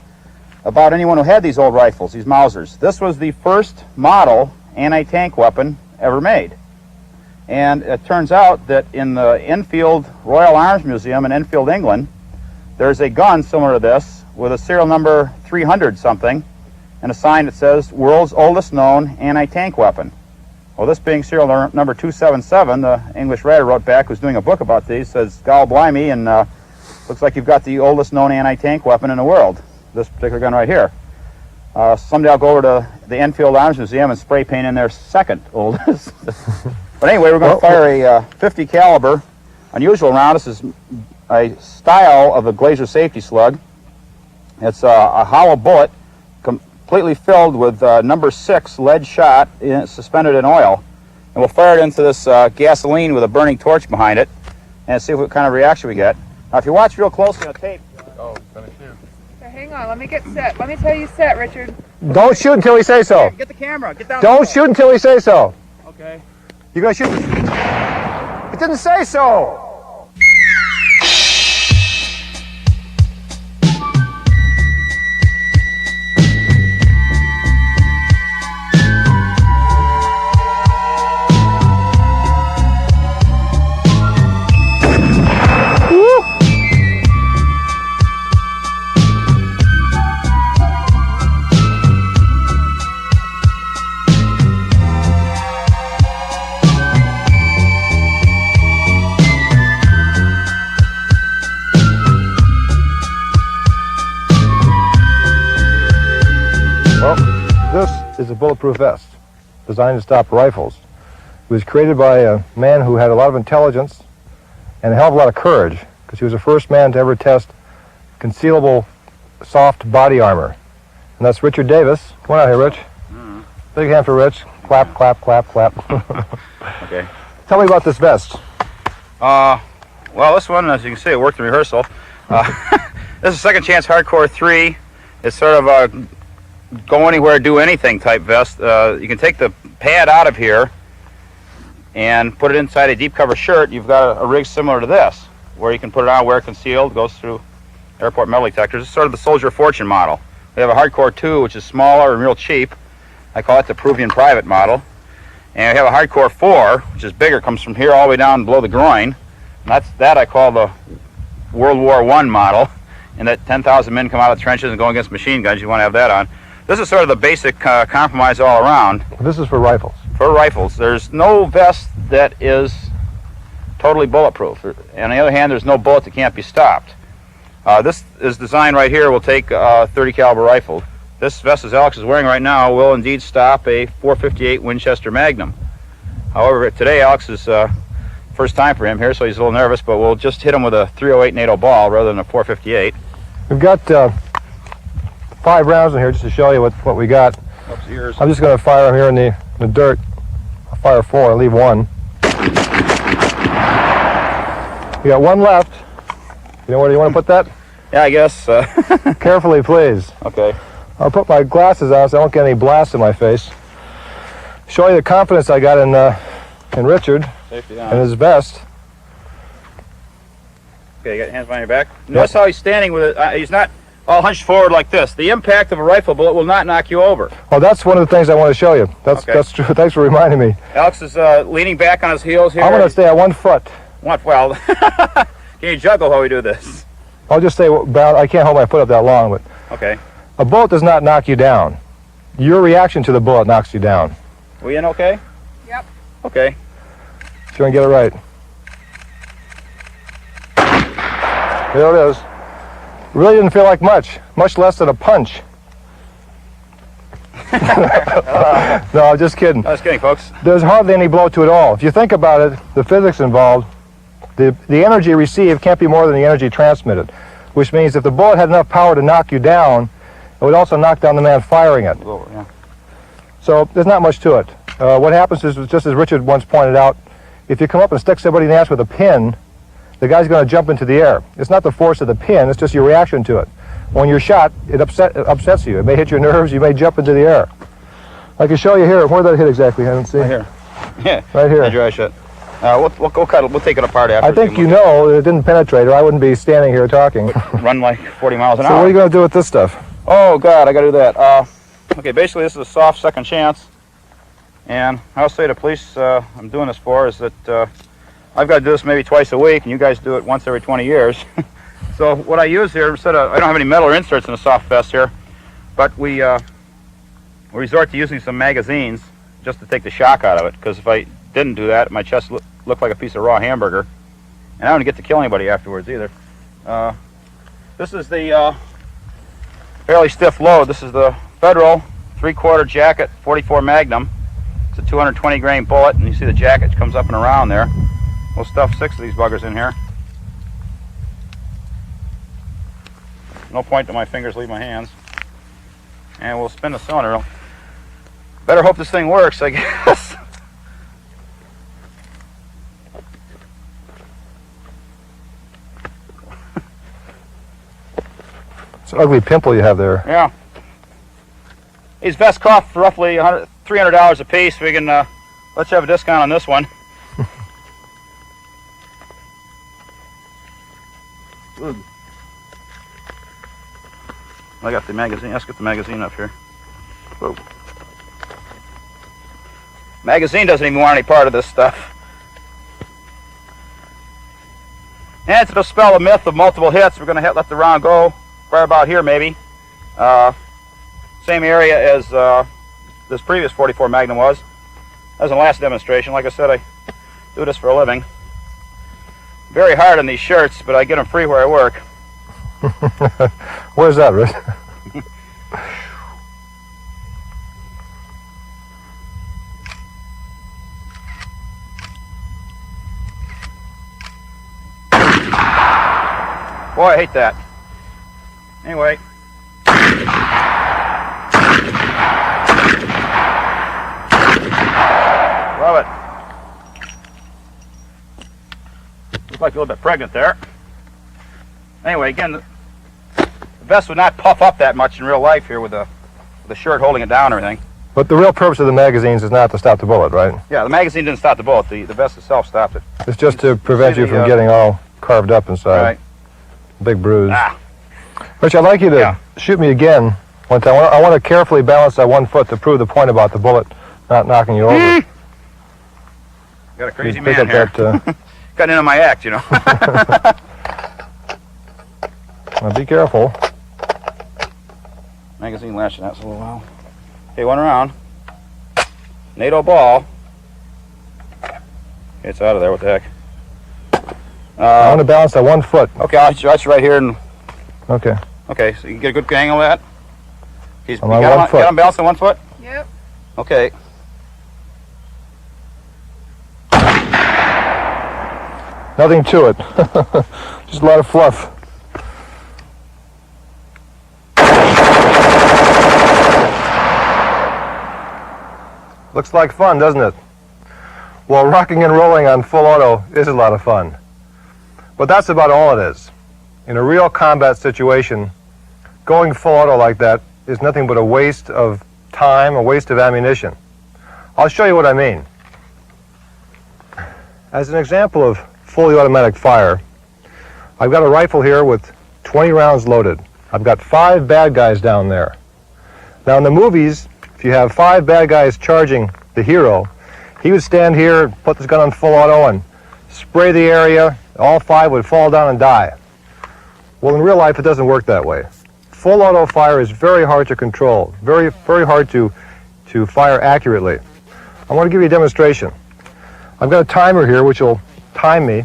about anyone who had these old rifles, these Mausers. This was the first model anti-tank weapon ever made. And it turns out that in the Enfield Royal Arms Museum in Enfield, England, there's a gun similar to this with a serial number 300 something and a sign that says world's oldest known anti-tank weapon. Well, this being serial number 277, the English writer wrote back, who's doing a book about these, says, "Gol blimey, and looks like you've got the oldest known anti-tank weapon in the world, this particular gun right here." Someday I'll go over to the Enfield Arms Museum and spray paint in their second oldest. But anyway, we're going to fire a 50 caliber, unusual round. This is a style of a Glazer safety slug. It's a hollow bullet, completely filled with number 6 lead shot suspended in oil. And we'll fire it into this gasoline with a burning torch behind it and see what kind of reaction we get. Now, if you watch real closely on the tape... Oh, gonna shoot. Okay, hang on, let me get set. Let me tell you set, Richard. Don't shoot until we say so. Here, get the camera. Get down. Don't shoot until we say so. Okay. You're going to shoot? It didn't say so. This is a bulletproof vest designed to stop rifles. It was created by a man who had a lot of intelligence and a hell of a lot of courage, because he was the first man to ever test concealable soft body armor. And that's Richard Davis. Come on out here, Rich. Big hand for Rich. Clap, clap, clap, clap. Okay. Tell me about this vest. Well, this one, as you can see, it worked in rehearsal. This is Second Chance Hardcore 3. It's sort of a go anywhere, do anything type vest. You can take the pad out of here and put it inside a deep cover shirt. You've got a rig similar to this, where you can put it on, wear it concealed, goes through airport metal detectors. It's sort of the Soldier Fortune model. We have a Hardcore 2, which is smaller and real cheap. I call it the Peruvian Private model. And we have a Hardcore 4, which is bigger, comes from here all the way down below the groin. And that I call the World War I model. And that 10,000 men come out of the trenches and go against machine guns. You want to have that on. This is sort of the basic compromise all around. This is for rifles. For rifles. There's no vest that is totally bulletproof. On the other hand, there's no bullet that can't be stopped. This is designed right here, will take a 30 caliber rifle. This vest, as Alex is wearing right now, will indeed stop a .458 Winchester Magnum. However, today Alex is first time for him here, so he's a little nervous, but we'll just hit him with a .308 NATO ball rather than a .458. We've got 5 rounds in here just to show you what we got. Oops, ears. I'm just going to fire them here in the dirt. I'll fire 4, I'll leave 1. We got 1 left. You know where you want to put that? Yeah, I guess. Carefully, please. Okay. I'll put my glasses on so I don't get any blasts in my face. Show you the confidence I got in Richard Safety and on. his vest. Okay, you got your hands behind your back. Notice how he's standing with it. He's not all hunched forward like this. The impact of a rifle bullet will not knock you over. Oh, that's one of the things I want to show you. Okay. That's true. Thanks for reminding me. Alex is leaning back on his heels here. I'm going to stay at 1 foot. What? Well, can you juggle while we do this? I'll just stay bound. I can't hold my foot up that long, but Okay. a bullet does not knock you down. Your reaction to the bullet knocks you down. We in okay? Yep. Okay. Try and get it right. There it is. Really didn't feel like much less than a punch. No, I'm just kidding. I was kidding, folks. There's hardly any blow to it all. If you think about it, the physics involved, the energy received can't be more than the energy transmitted, which means if the bullet had enough power to knock you down, it would also knock down the man firing it. Lower, yeah. So there's not much to it. What happens is, just as Richard once pointed out, if you come up and stick somebody in the ass with a pin, the guy's going to jump into the air. It's not the force of the pin, it's just your reaction to it. When you're shot, it upsets you. It may hit your nerves, you may jump into the air. I can show you here. Where did that hit exactly? I didn't see. Right here. Yeah. Right here. Had your eyes shut. We'll cut it. We'll take it apart after. I think you know that it didn't penetrate, or I wouldn't be standing here talking. Run like 40 miles an So hour. what are you going to do with this stuff? Oh God, I got to do that. Okay, basically this is a soft second chance, and I'll say to police I'm doing this for is that I've got to do this maybe twice a week, and you guys do it once every 20 years. So what I use here, instead of, I don't have any metal or inserts in the soft vest here, but we resort to using some magazines just to take the shock out of it, because if I didn't do that, my chest looked like a piece of raw hamburger, and I don't get to kill anybody afterwards either. This is the fairly stiff load. This is the Federal 3/4 jacket 44 Magnum. It's a 220 grain bullet, and you see the jacket comes up and around there. We'll stuff 6 of these buggers in here. No point that my fingers leave my hands. And we'll spin the cylinder. Better hope this thing works, I guess. It's an ugly pimple you have there. Yeah. These vests cost roughly $300 a piece. We can let's have a discount on this one. I got the magazine. Let's get the magazine up here. Whoa. Magazine doesn't even want any part of this stuff. And to dispel the myth of multiple hits, we're going to let the round go right about here, maybe. Same area as this previous 44 Magnum was. That was the last demonstration. Like I said, I do this for a living. Very hard on these shirts, but I get them free where I work. Where's that, Rich? Boy, I hate that. Anyway, Love it. Looks like you're a little bit pregnant there. Anyway, again, the vest would not puff up that much in real life here with the shirt holding it down or anything. But the real purpose of the magazines is not to stop the bullet, right? Yeah, the magazine didn't stop the bullet. The vest itself stopped it. It's just to prevent see you the, from getting all carved up inside. All right. Big bruise. Ah. Rich, I'd like you to Yeah. shoot me again one time. I want to carefully balance that 1 foot to prove the point about the bullet not knocking you over. Got a crazy You pick man up here. that, Cutting into my act, you know. now be careful. Magazine lashing out for a little while. Okay, one round. NATO ball. It's out of there. What the heck? I want to balance that 1 foot. Okay, I'll shoot right here. And Okay. okay, so you can get a good angle of that. He's I'm on 1 foot. Got him balanced on 1 foot. Yep. Okay. Nothing to it. Just a lot of fluff. Looks like fun, doesn't it? Well, rocking and rolling on full auto is a lot of fun. But that's about all it is. In a real combat situation, going full auto like that is nothing but a waste of time, a waste of ammunition. I'll show you what I mean. As an example of fully automatic fire, I've got a rifle here with 20 rounds loaded. I've got 5 bad guys down there. Now in the movies, if you have 5 bad guys charging the hero, he would stand here, put this gun on full auto and spray the area. All 5 would fall down and die. Well, in real life, it doesn't work that way. Full auto fire is very hard to control, very hard to fire accurately. I want to give you a demonstration. I've got a timer here which will time me,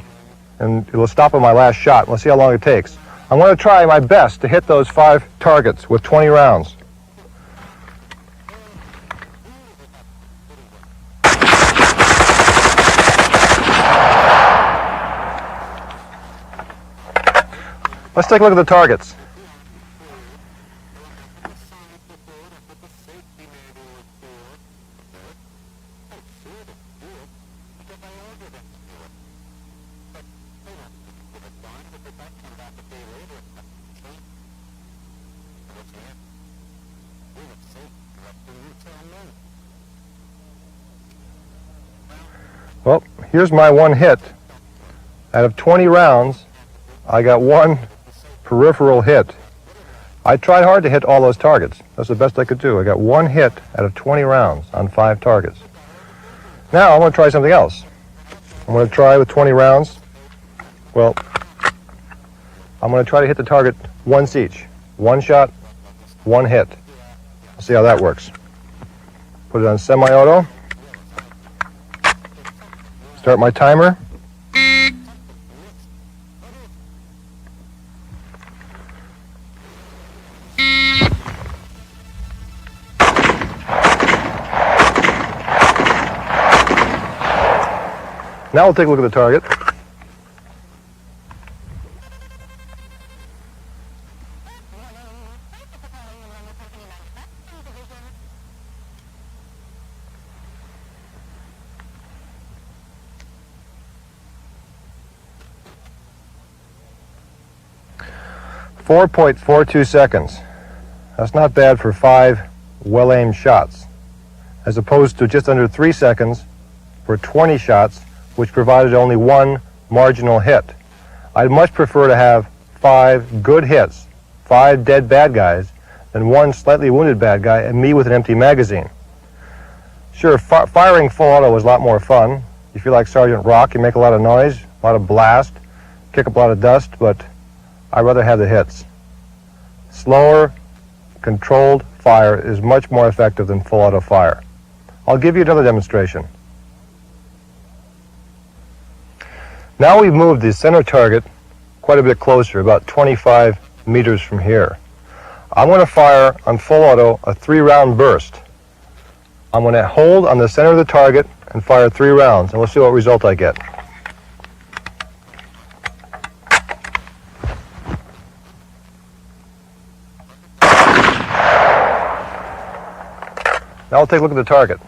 and it will stop on my last shot. We'll see how long it takes. I'm going to try my best to hit those 5 targets with 20 rounds. Let's take a look at the targets. Well, here's my 1 hit. Out of 20 rounds, I got 1 peripheral hit. I tried hard to hit all those targets. That's the best I could do. I got 1 hit out of 20 rounds on 5 targets. Now I'm going to try something else. I'm going to try with 20 rounds. Well, I'm going to try to hit the target once each. 1 shot, 1 hit. We'll see how that works. Put it on semi-auto. Start my timer. Now we'll take a look at the target. .42 seconds. That's not bad for 5 well-aimed shots, as opposed to just under 3 seconds for 20 shots, which provided only 1 marginal hit. I'd much prefer to have 5 good hits, 5 dead bad guys, than 1 slightly wounded bad guy and me with an empty magazine. Sure, firing full auto is a lot more fun. You feel like Sergeant Rock, you make a lot of noise, a lot of blast, kick up a lot of dust, but I'd rather have the hits. Slower, controlled fire is much more effective than full auto fire. I'll give you another demonstration. Now we've moved the center target quite a bit closer, about 25 meters from here. I'm going to fire on full auto a 3-round burst. I'm going to hold on the center of the target and fire 3 rounds, and we'll see what result I get. Now we'll take a look at the target.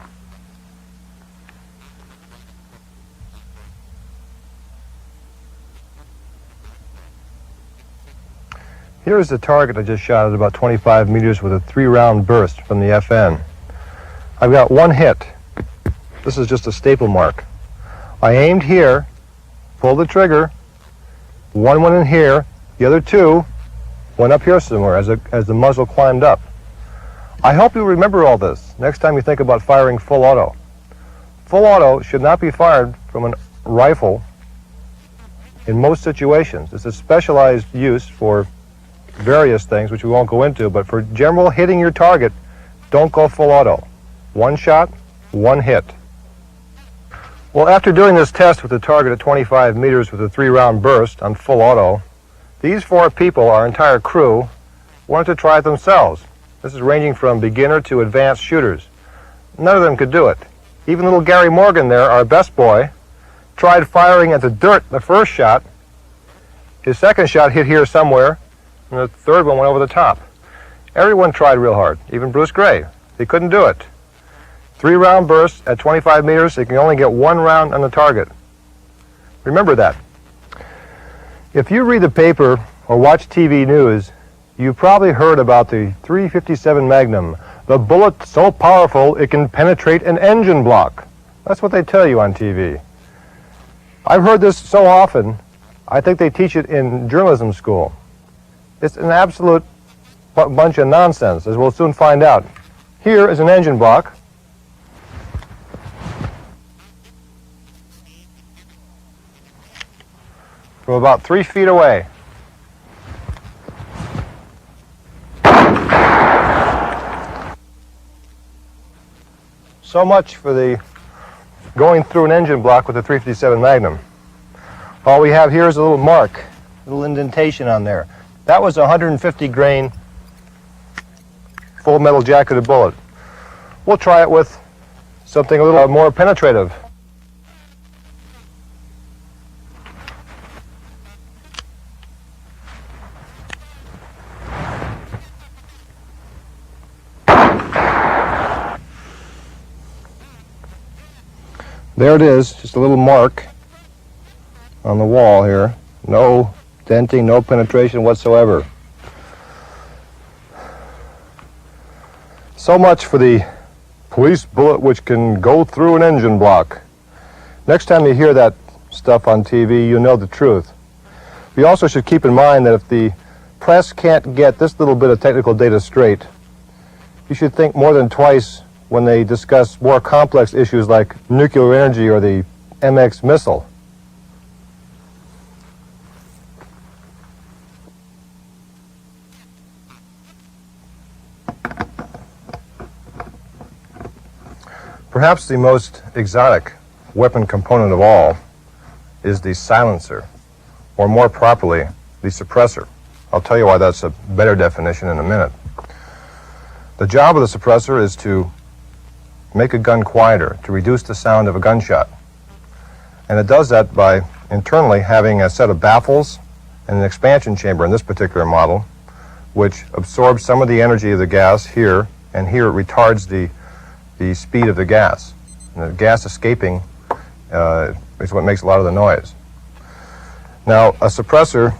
Here's the target I just shot at about 25 meters with a 3-round burst from the FN. I've got one hit. This is just a staple mark. I aimed here, pulled the trigger, one went in here, the other two went up here somewhere as the muzzle climbed up. I hope you remember all this next time you think about firing full auto. Full auto should not be fired from a rifle in most situations. It's a specialized use for various things, which we won't go into, but for general hitting your target, don't go full auto. One shot, one hit. Well, after doing this test with the target at 25 meters with a 3-round burst on full auto, these 4 people, our entire crew, wanted to try it themselves. This is ranging from beginner to advanced shooters. None of them could do it. Even little Gary Morgan there, our best boy, tried firing at the dirt the first shot. His second shot hit here somewhere, and the third one went over the top. Everyone tried real hard, even Bruce Gray. He couldn't do it. 3-round bursts at 25 meters, they can only get 1 round on the target. Remember that. If you read the paper or watch TV news, you've probably heard about the .357 Magnum, the bullet so powerful it can penetrate an engine block. That's what they tell you on TV. I've heard this so often, I think they teach it in journalism school. It's an absolute bunch of nonsense, as we'll soon find out. Here is an engine block. From about 3 feet away. So much for the going through an engine block with a .357 Magnum. All we have here is a little mark, a little indentation on there. That was a 150 grain full metal jacketed bullet. We'll try it with something a little more penetrative. There it is, just a little mark on the wall here. No denting, no penetration whatsoever. So much for the police bullet which can go through an engine block. Next time you hear that stuff on TV, you know the truth. You also should keep in mind that if the press can't get this little bit of technical data straight, you should think more than twice when they discuss more complex issues like nuclear energy or the MX missile. Perhaps the most exotic weapon component of all is the silencer, or more properly, the suppressor. I'll tell you why that's a better definition in a minute. The job of the suppressor is to make a gun quieter, to reduce the sound of a gunshot. And it does that by internally having a set of baffles and an expansion chamber in this particular model, which absorbs some of the energy of the gas here, and here it retards the speed of the gas. And the gas escaping is what makes a lot of the noise. Now, a suppressor,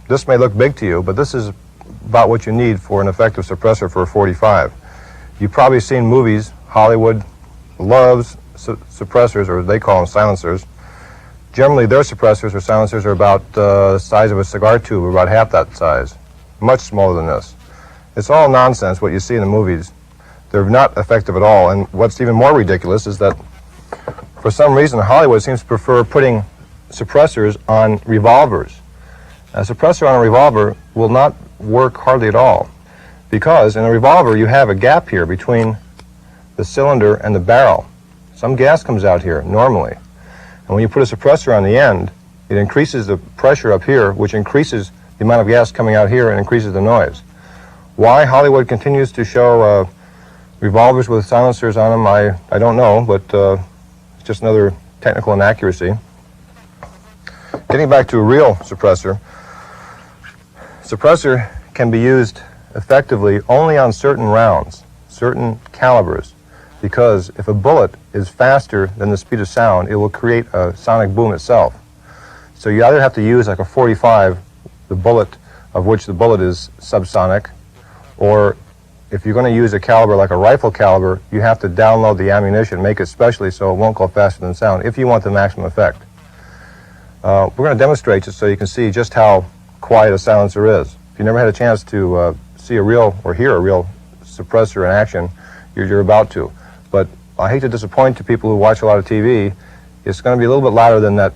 this may look big to you, but this is about what you need for an effective suppressor for a .45. You've probably seen movies. Hollywood loves suppressors, or they call them silencers. Generally, their suppressors or silencers are about the size of a cigar tube, or about half that size, much smaller than this. It's all nonsense, what you see in the movies. They're not effective at all, and what's even more ridiculous is that for some reason Hollywood seems to prefer putting suppressors on revolvers. A suppressor on a revolver will not work hardly at all, because in a revolver you have a gap here between the cylinder and the barrel. Some gas comes out here normally, and when you put a suppressor on the end, it increases the pressure up here, which increases the amount of gas coming out here and increases the noise. Why Hollywood continues to show revolvers with silencers on them, I don't know, but it's just another technical inaccuracy. Getting back to a real suppressor, suppressor can be used effectively only on certain rounds, certain calibers, because if a bullet is faster than the speed of sound, it will create a sonic boom itself. So you either have to use like a .45, the bullet of which the bullet is subsonic, or if you're going to use a caliber like a rifle caliber, you have to download the ammunition, make it specially so it won't go faster than sound if you want the maximum effect. We're going to demonstrate it so you can see just how quiet a silencer is. If you never had a chance to see a real or hear a real suppressor in action, you're about to. But I hate to disappoint to people who watch a lot of TV. It's going to be a little bit louder than that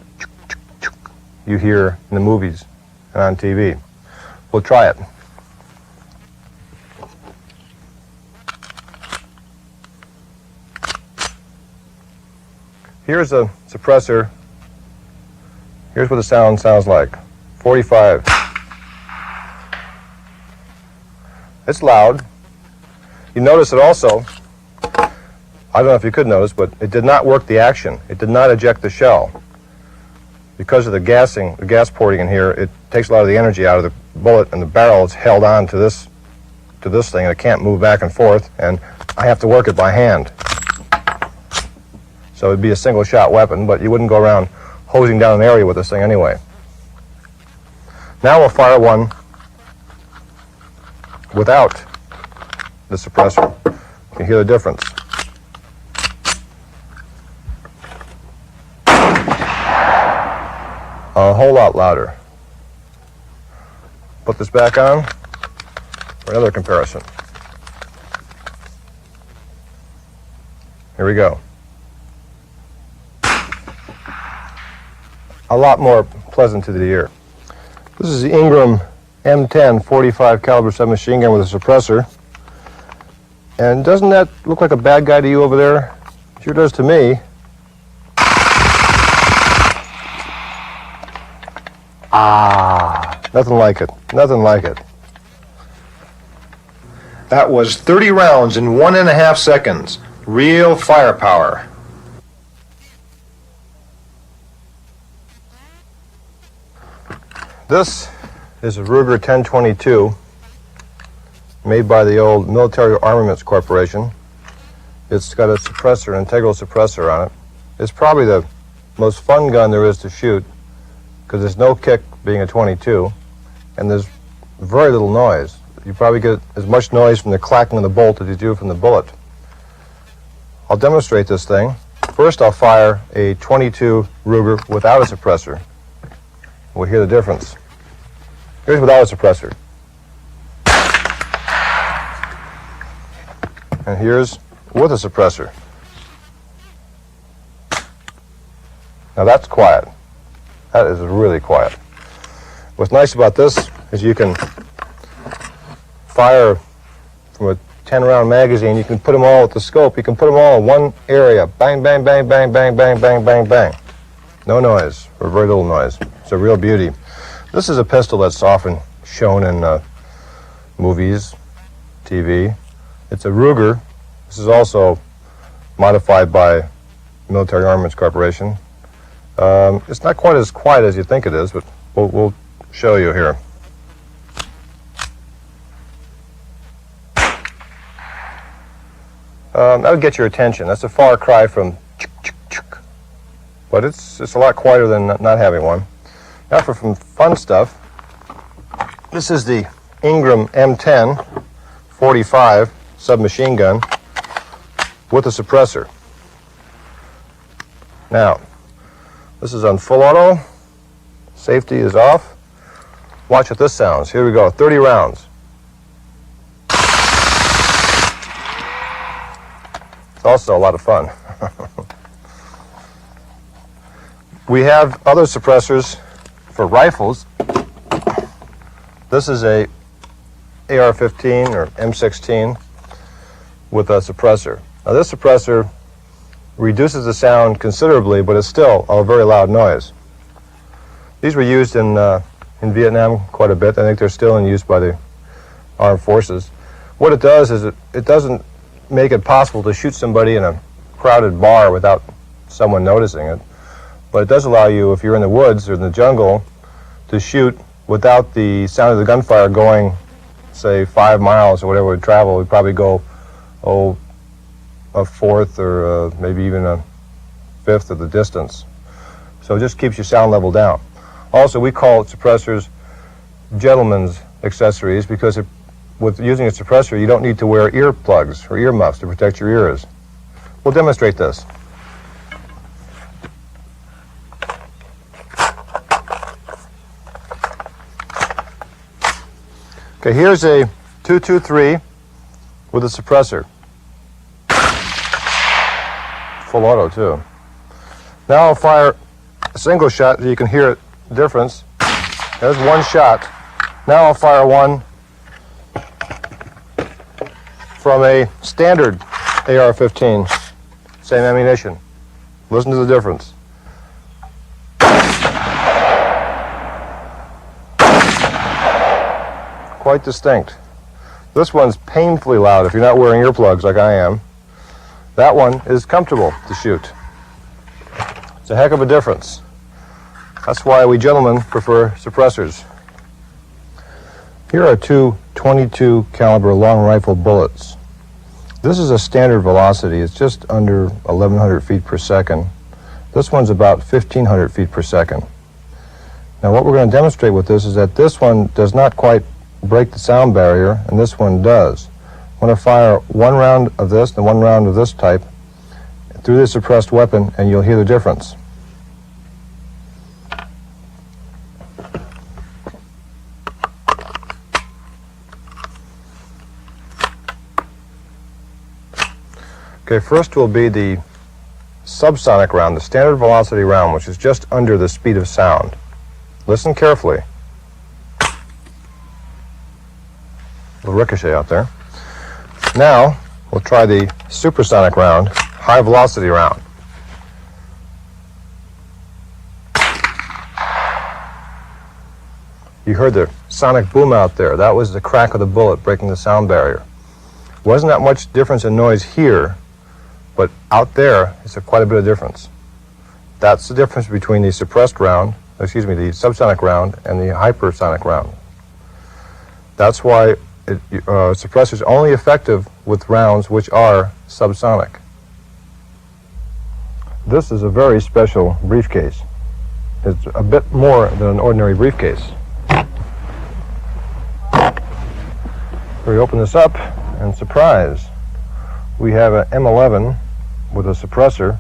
you hear in the movies and on TV. We'll try it. Here's a suppressor. Here's what the sound sounds like. 45. It's loud. You notice it also, I don't know if you could notice, but it did not work the action. It did not eject the shell. Because of the gassing, the gas porting in here, it takes a lot of the energy out of the bullet, and the barrel is held on to this thing, and it can't move back and forth, and I have to work it by hand. So it'd be a single shot weapon, but you wouldn't go around hosing down an area with this thing anyway. Now we'll fire one without the suppressor. You can hear the difference. A whole lot louder. Put this back on for another comparison. Here we go. A lot more pleasant to the ear. This is the Ingram M10 45 caliber submachine gun with a suppressor. And doesn't that look like a bad guy to you over there? Sure does to me. Nothing like it. Nothing like it. That was 30 rounds in 1.5 seconds. Real firepower. This is a Ruger 1022 made by the old Military Armaments Corporation. It's got a suppressor, an integral suppressor on it. It's probably the most fun gun there is to shoot because there's no kick being a 22 and there's very little noise. You probably get as much noise from the clacking of the bolt as you do from the bullet. I'll demonstrate this thing. First I'll fire a 22 Ruger without a suppressor. We'll hear the difference. Here's without a suppressor. And here's with a suppressor. Now that's quiet. That is really quiet. What's nice about this is you can fire from a 10-round magazine. You can put them all with the scope. You can put them all in one area. Bang, bang, bang, bang, bang, bang, bang, bang, bang. No noise, or very little noise. It's a real beauty. This is a pistol that's often shown in movies, TV. It's a Ruger. This is also modified by Military Armaments Corporation. It's not quite as quiet as you think it is, but we'll show you here. That'll get your attention. That's a far cry from but it's a lot quieter than not having one. Now for some fun stuff. This is the Ingram M10 45 submachine gun with a suppressor. Now, this is on full auto. Safety is off. Watch what this sounds. Here we go, 30 rounds. It's also a lot of fun. We have other suppressors for rifles. This is a AR-15 or M16 with a suppressor. Now this suppressor reduces the sound considerably, but it's still a very loud noise. These were used in Vietnam quite a bit. I think they're still in use by the armed forces. What it does is it doesn't make it possible to shoot somebody in a crowded bar without someone noticing it. But it does allow you, if you're in the woods or in the jungle, to shoot without the sound of the gunfire going, say, 5 miles or whatever it would travel. It would probably go, a fourth or maybe even a fifth of the distance. So it just keeps your sound level down. Also, we call suppressors gentlemen's accessories because with using a suppressor, you don't need to wear earplugs or earmuffs to protect your ears. We'll demonstrate this. Okay, here's a 223 with a suppressor. Full auto, too. Now I'll fire a single shot so you can hear the difference. There's one shot. Now I'll fire one from a standard AR-15. Same ammunition. Listen to the difference. Quite distinct. This one's painfully loud if you're not wearing earplugs like I am. That one is comfortable to shoot. It's a heck of a difference. That's why we gentlemen prefer suppressors. Here are two .22 caliber long rifle bullets. This is a standard velocity. It's just under 1,100 feet per second. This one's about 1,500 feet per second. Now what we're going to demonstrate with this is that this one does not quite break the sound barrier, and this one does. I'm going to fire one round of this and one round of this type through the suppressed weapon, and you'll hear the difference. Okay, first will be the subsonic round, the standard velocity round, which is just under the speed of sound. Listen carefully. A little ricochet out there. Now, we'll try the supersonic round, high velocity round. You heard the sonic boom out there. That was the crack of the bullet breaking the sound barrier. Wasn't that much difference in noise here, but out there, it's quite a bit of difference. That's the difference between the suppressed round, the subsonic round and the hypersonic round. That's why suppressor is only effective with rounds which are subsonic. This is a very special briefcase. It's a bit more than an ordinary briefcase. We open this up, and surprise, we have an M11 with a suppressor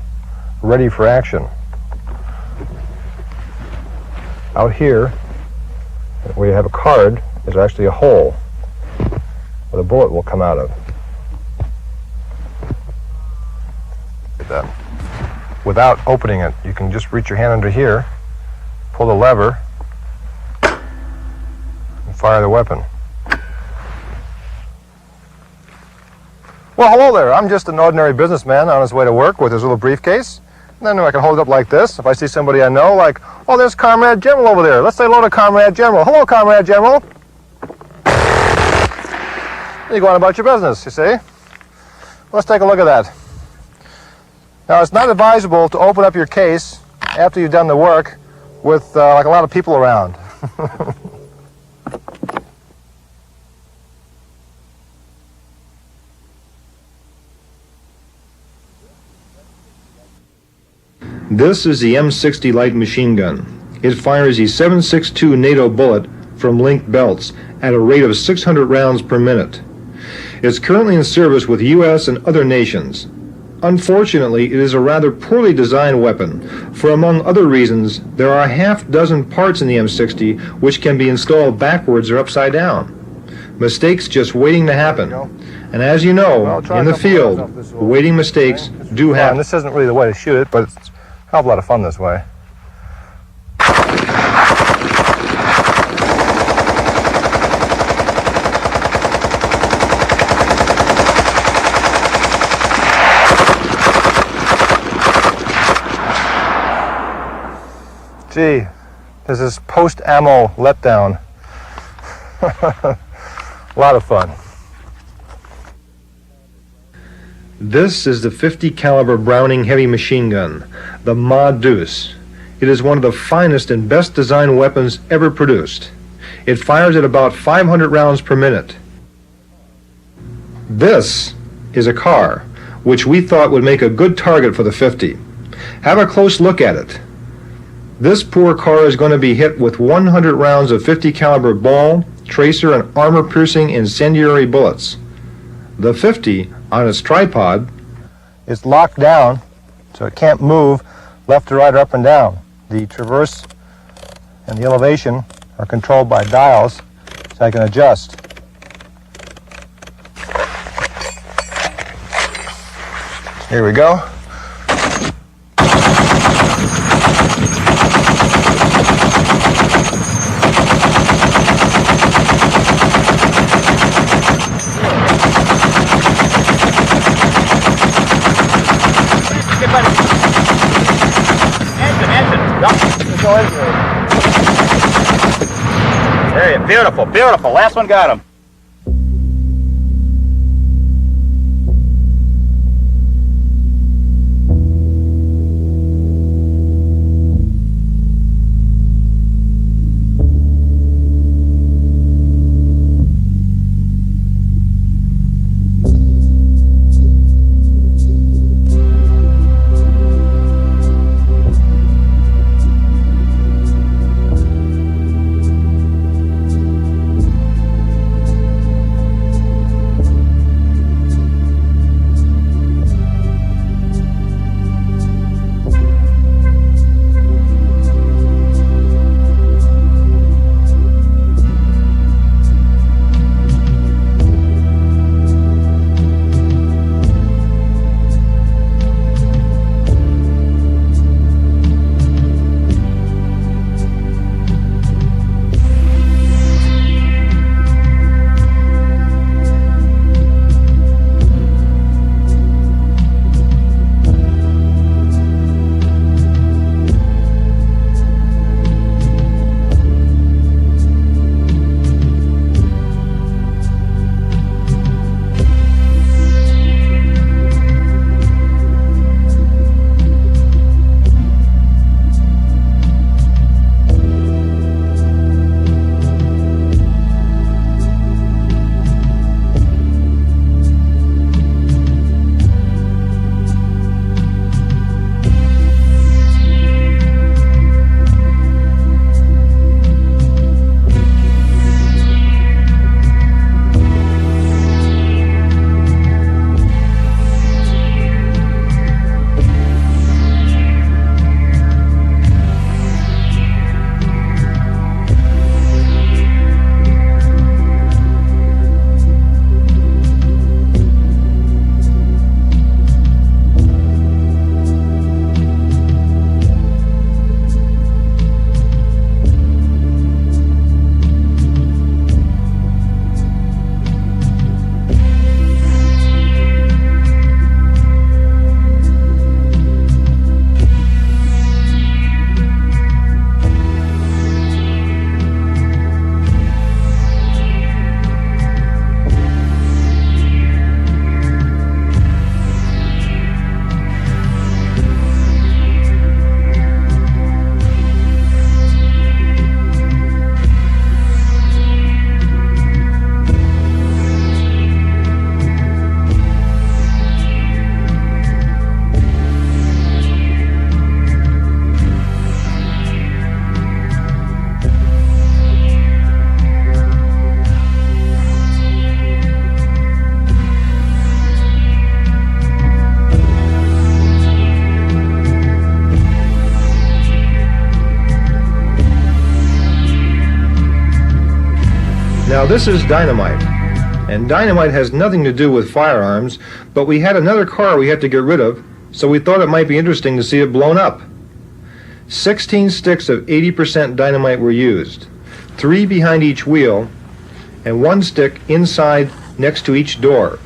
ready for action. Out here, we have a card. There's actually a hole where the bullet will come out of. Look at that. Without opening it, you can just reach your hand under here, pull the lever, and fire the weapon. Well, hello there. I'm just an ordinary businessman on his way to work with his little briefcase. And then I can hold it up like this. If I see somebody I know, like, oh, there's Comrade General over there. Let's say hello to Comrade General. Hello, Comrade General. You go on about your business, you see. Let's take a look at that. Now, it's not advisable to open up your case after you've done the work with like a lot of people around. This is the M60 light machine gun. It fires a 7.62 NATO bullet from linked belts at a rate of 600 rounds per minute. It's currently in service with U.S. and other nations. Unfortunately, it is a rather poorly designed weapon, for among other reasons, there are a half dozen parts in the M60 which can be installed backwards or upside down. Mistakes just waiting to happen. And as you know, in the field, waiting mistakes do happen. This isn't really the way to shoot it, but it's a hell of a lot of fun this way. Gee, this is post-ammo letdown. A lot of fun. This is the 50 caliber Browning heavy machine gun, the Ma Deuce. It is one of the finest and best designed weapons ever produced. It fires at about 500 rounds per minute. This is a car, which we thought would make a good target for the 50. Have a close look at it. This poor car is going to be hit with 100 rounds of 50 caliber ball, tracer, and armor-piercing incendiary bullets. The 50, on its tripod, is locked down so it can't move left to right or up and down. The traverse and the elevation are controlled by dials so I can adjust. Here we go. There you, beautiful, beautiful. Last one got him. Now this is dynamite, and dynamite has nothing to do with firearms, but we had another car we had to get rid of, so we thought it might be interesting to see it blown up. 16 sticks of 80% dynamite were used, 3 behind each wheel, and 1 stick inside next to each door.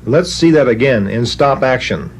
Let's see that again in stop action.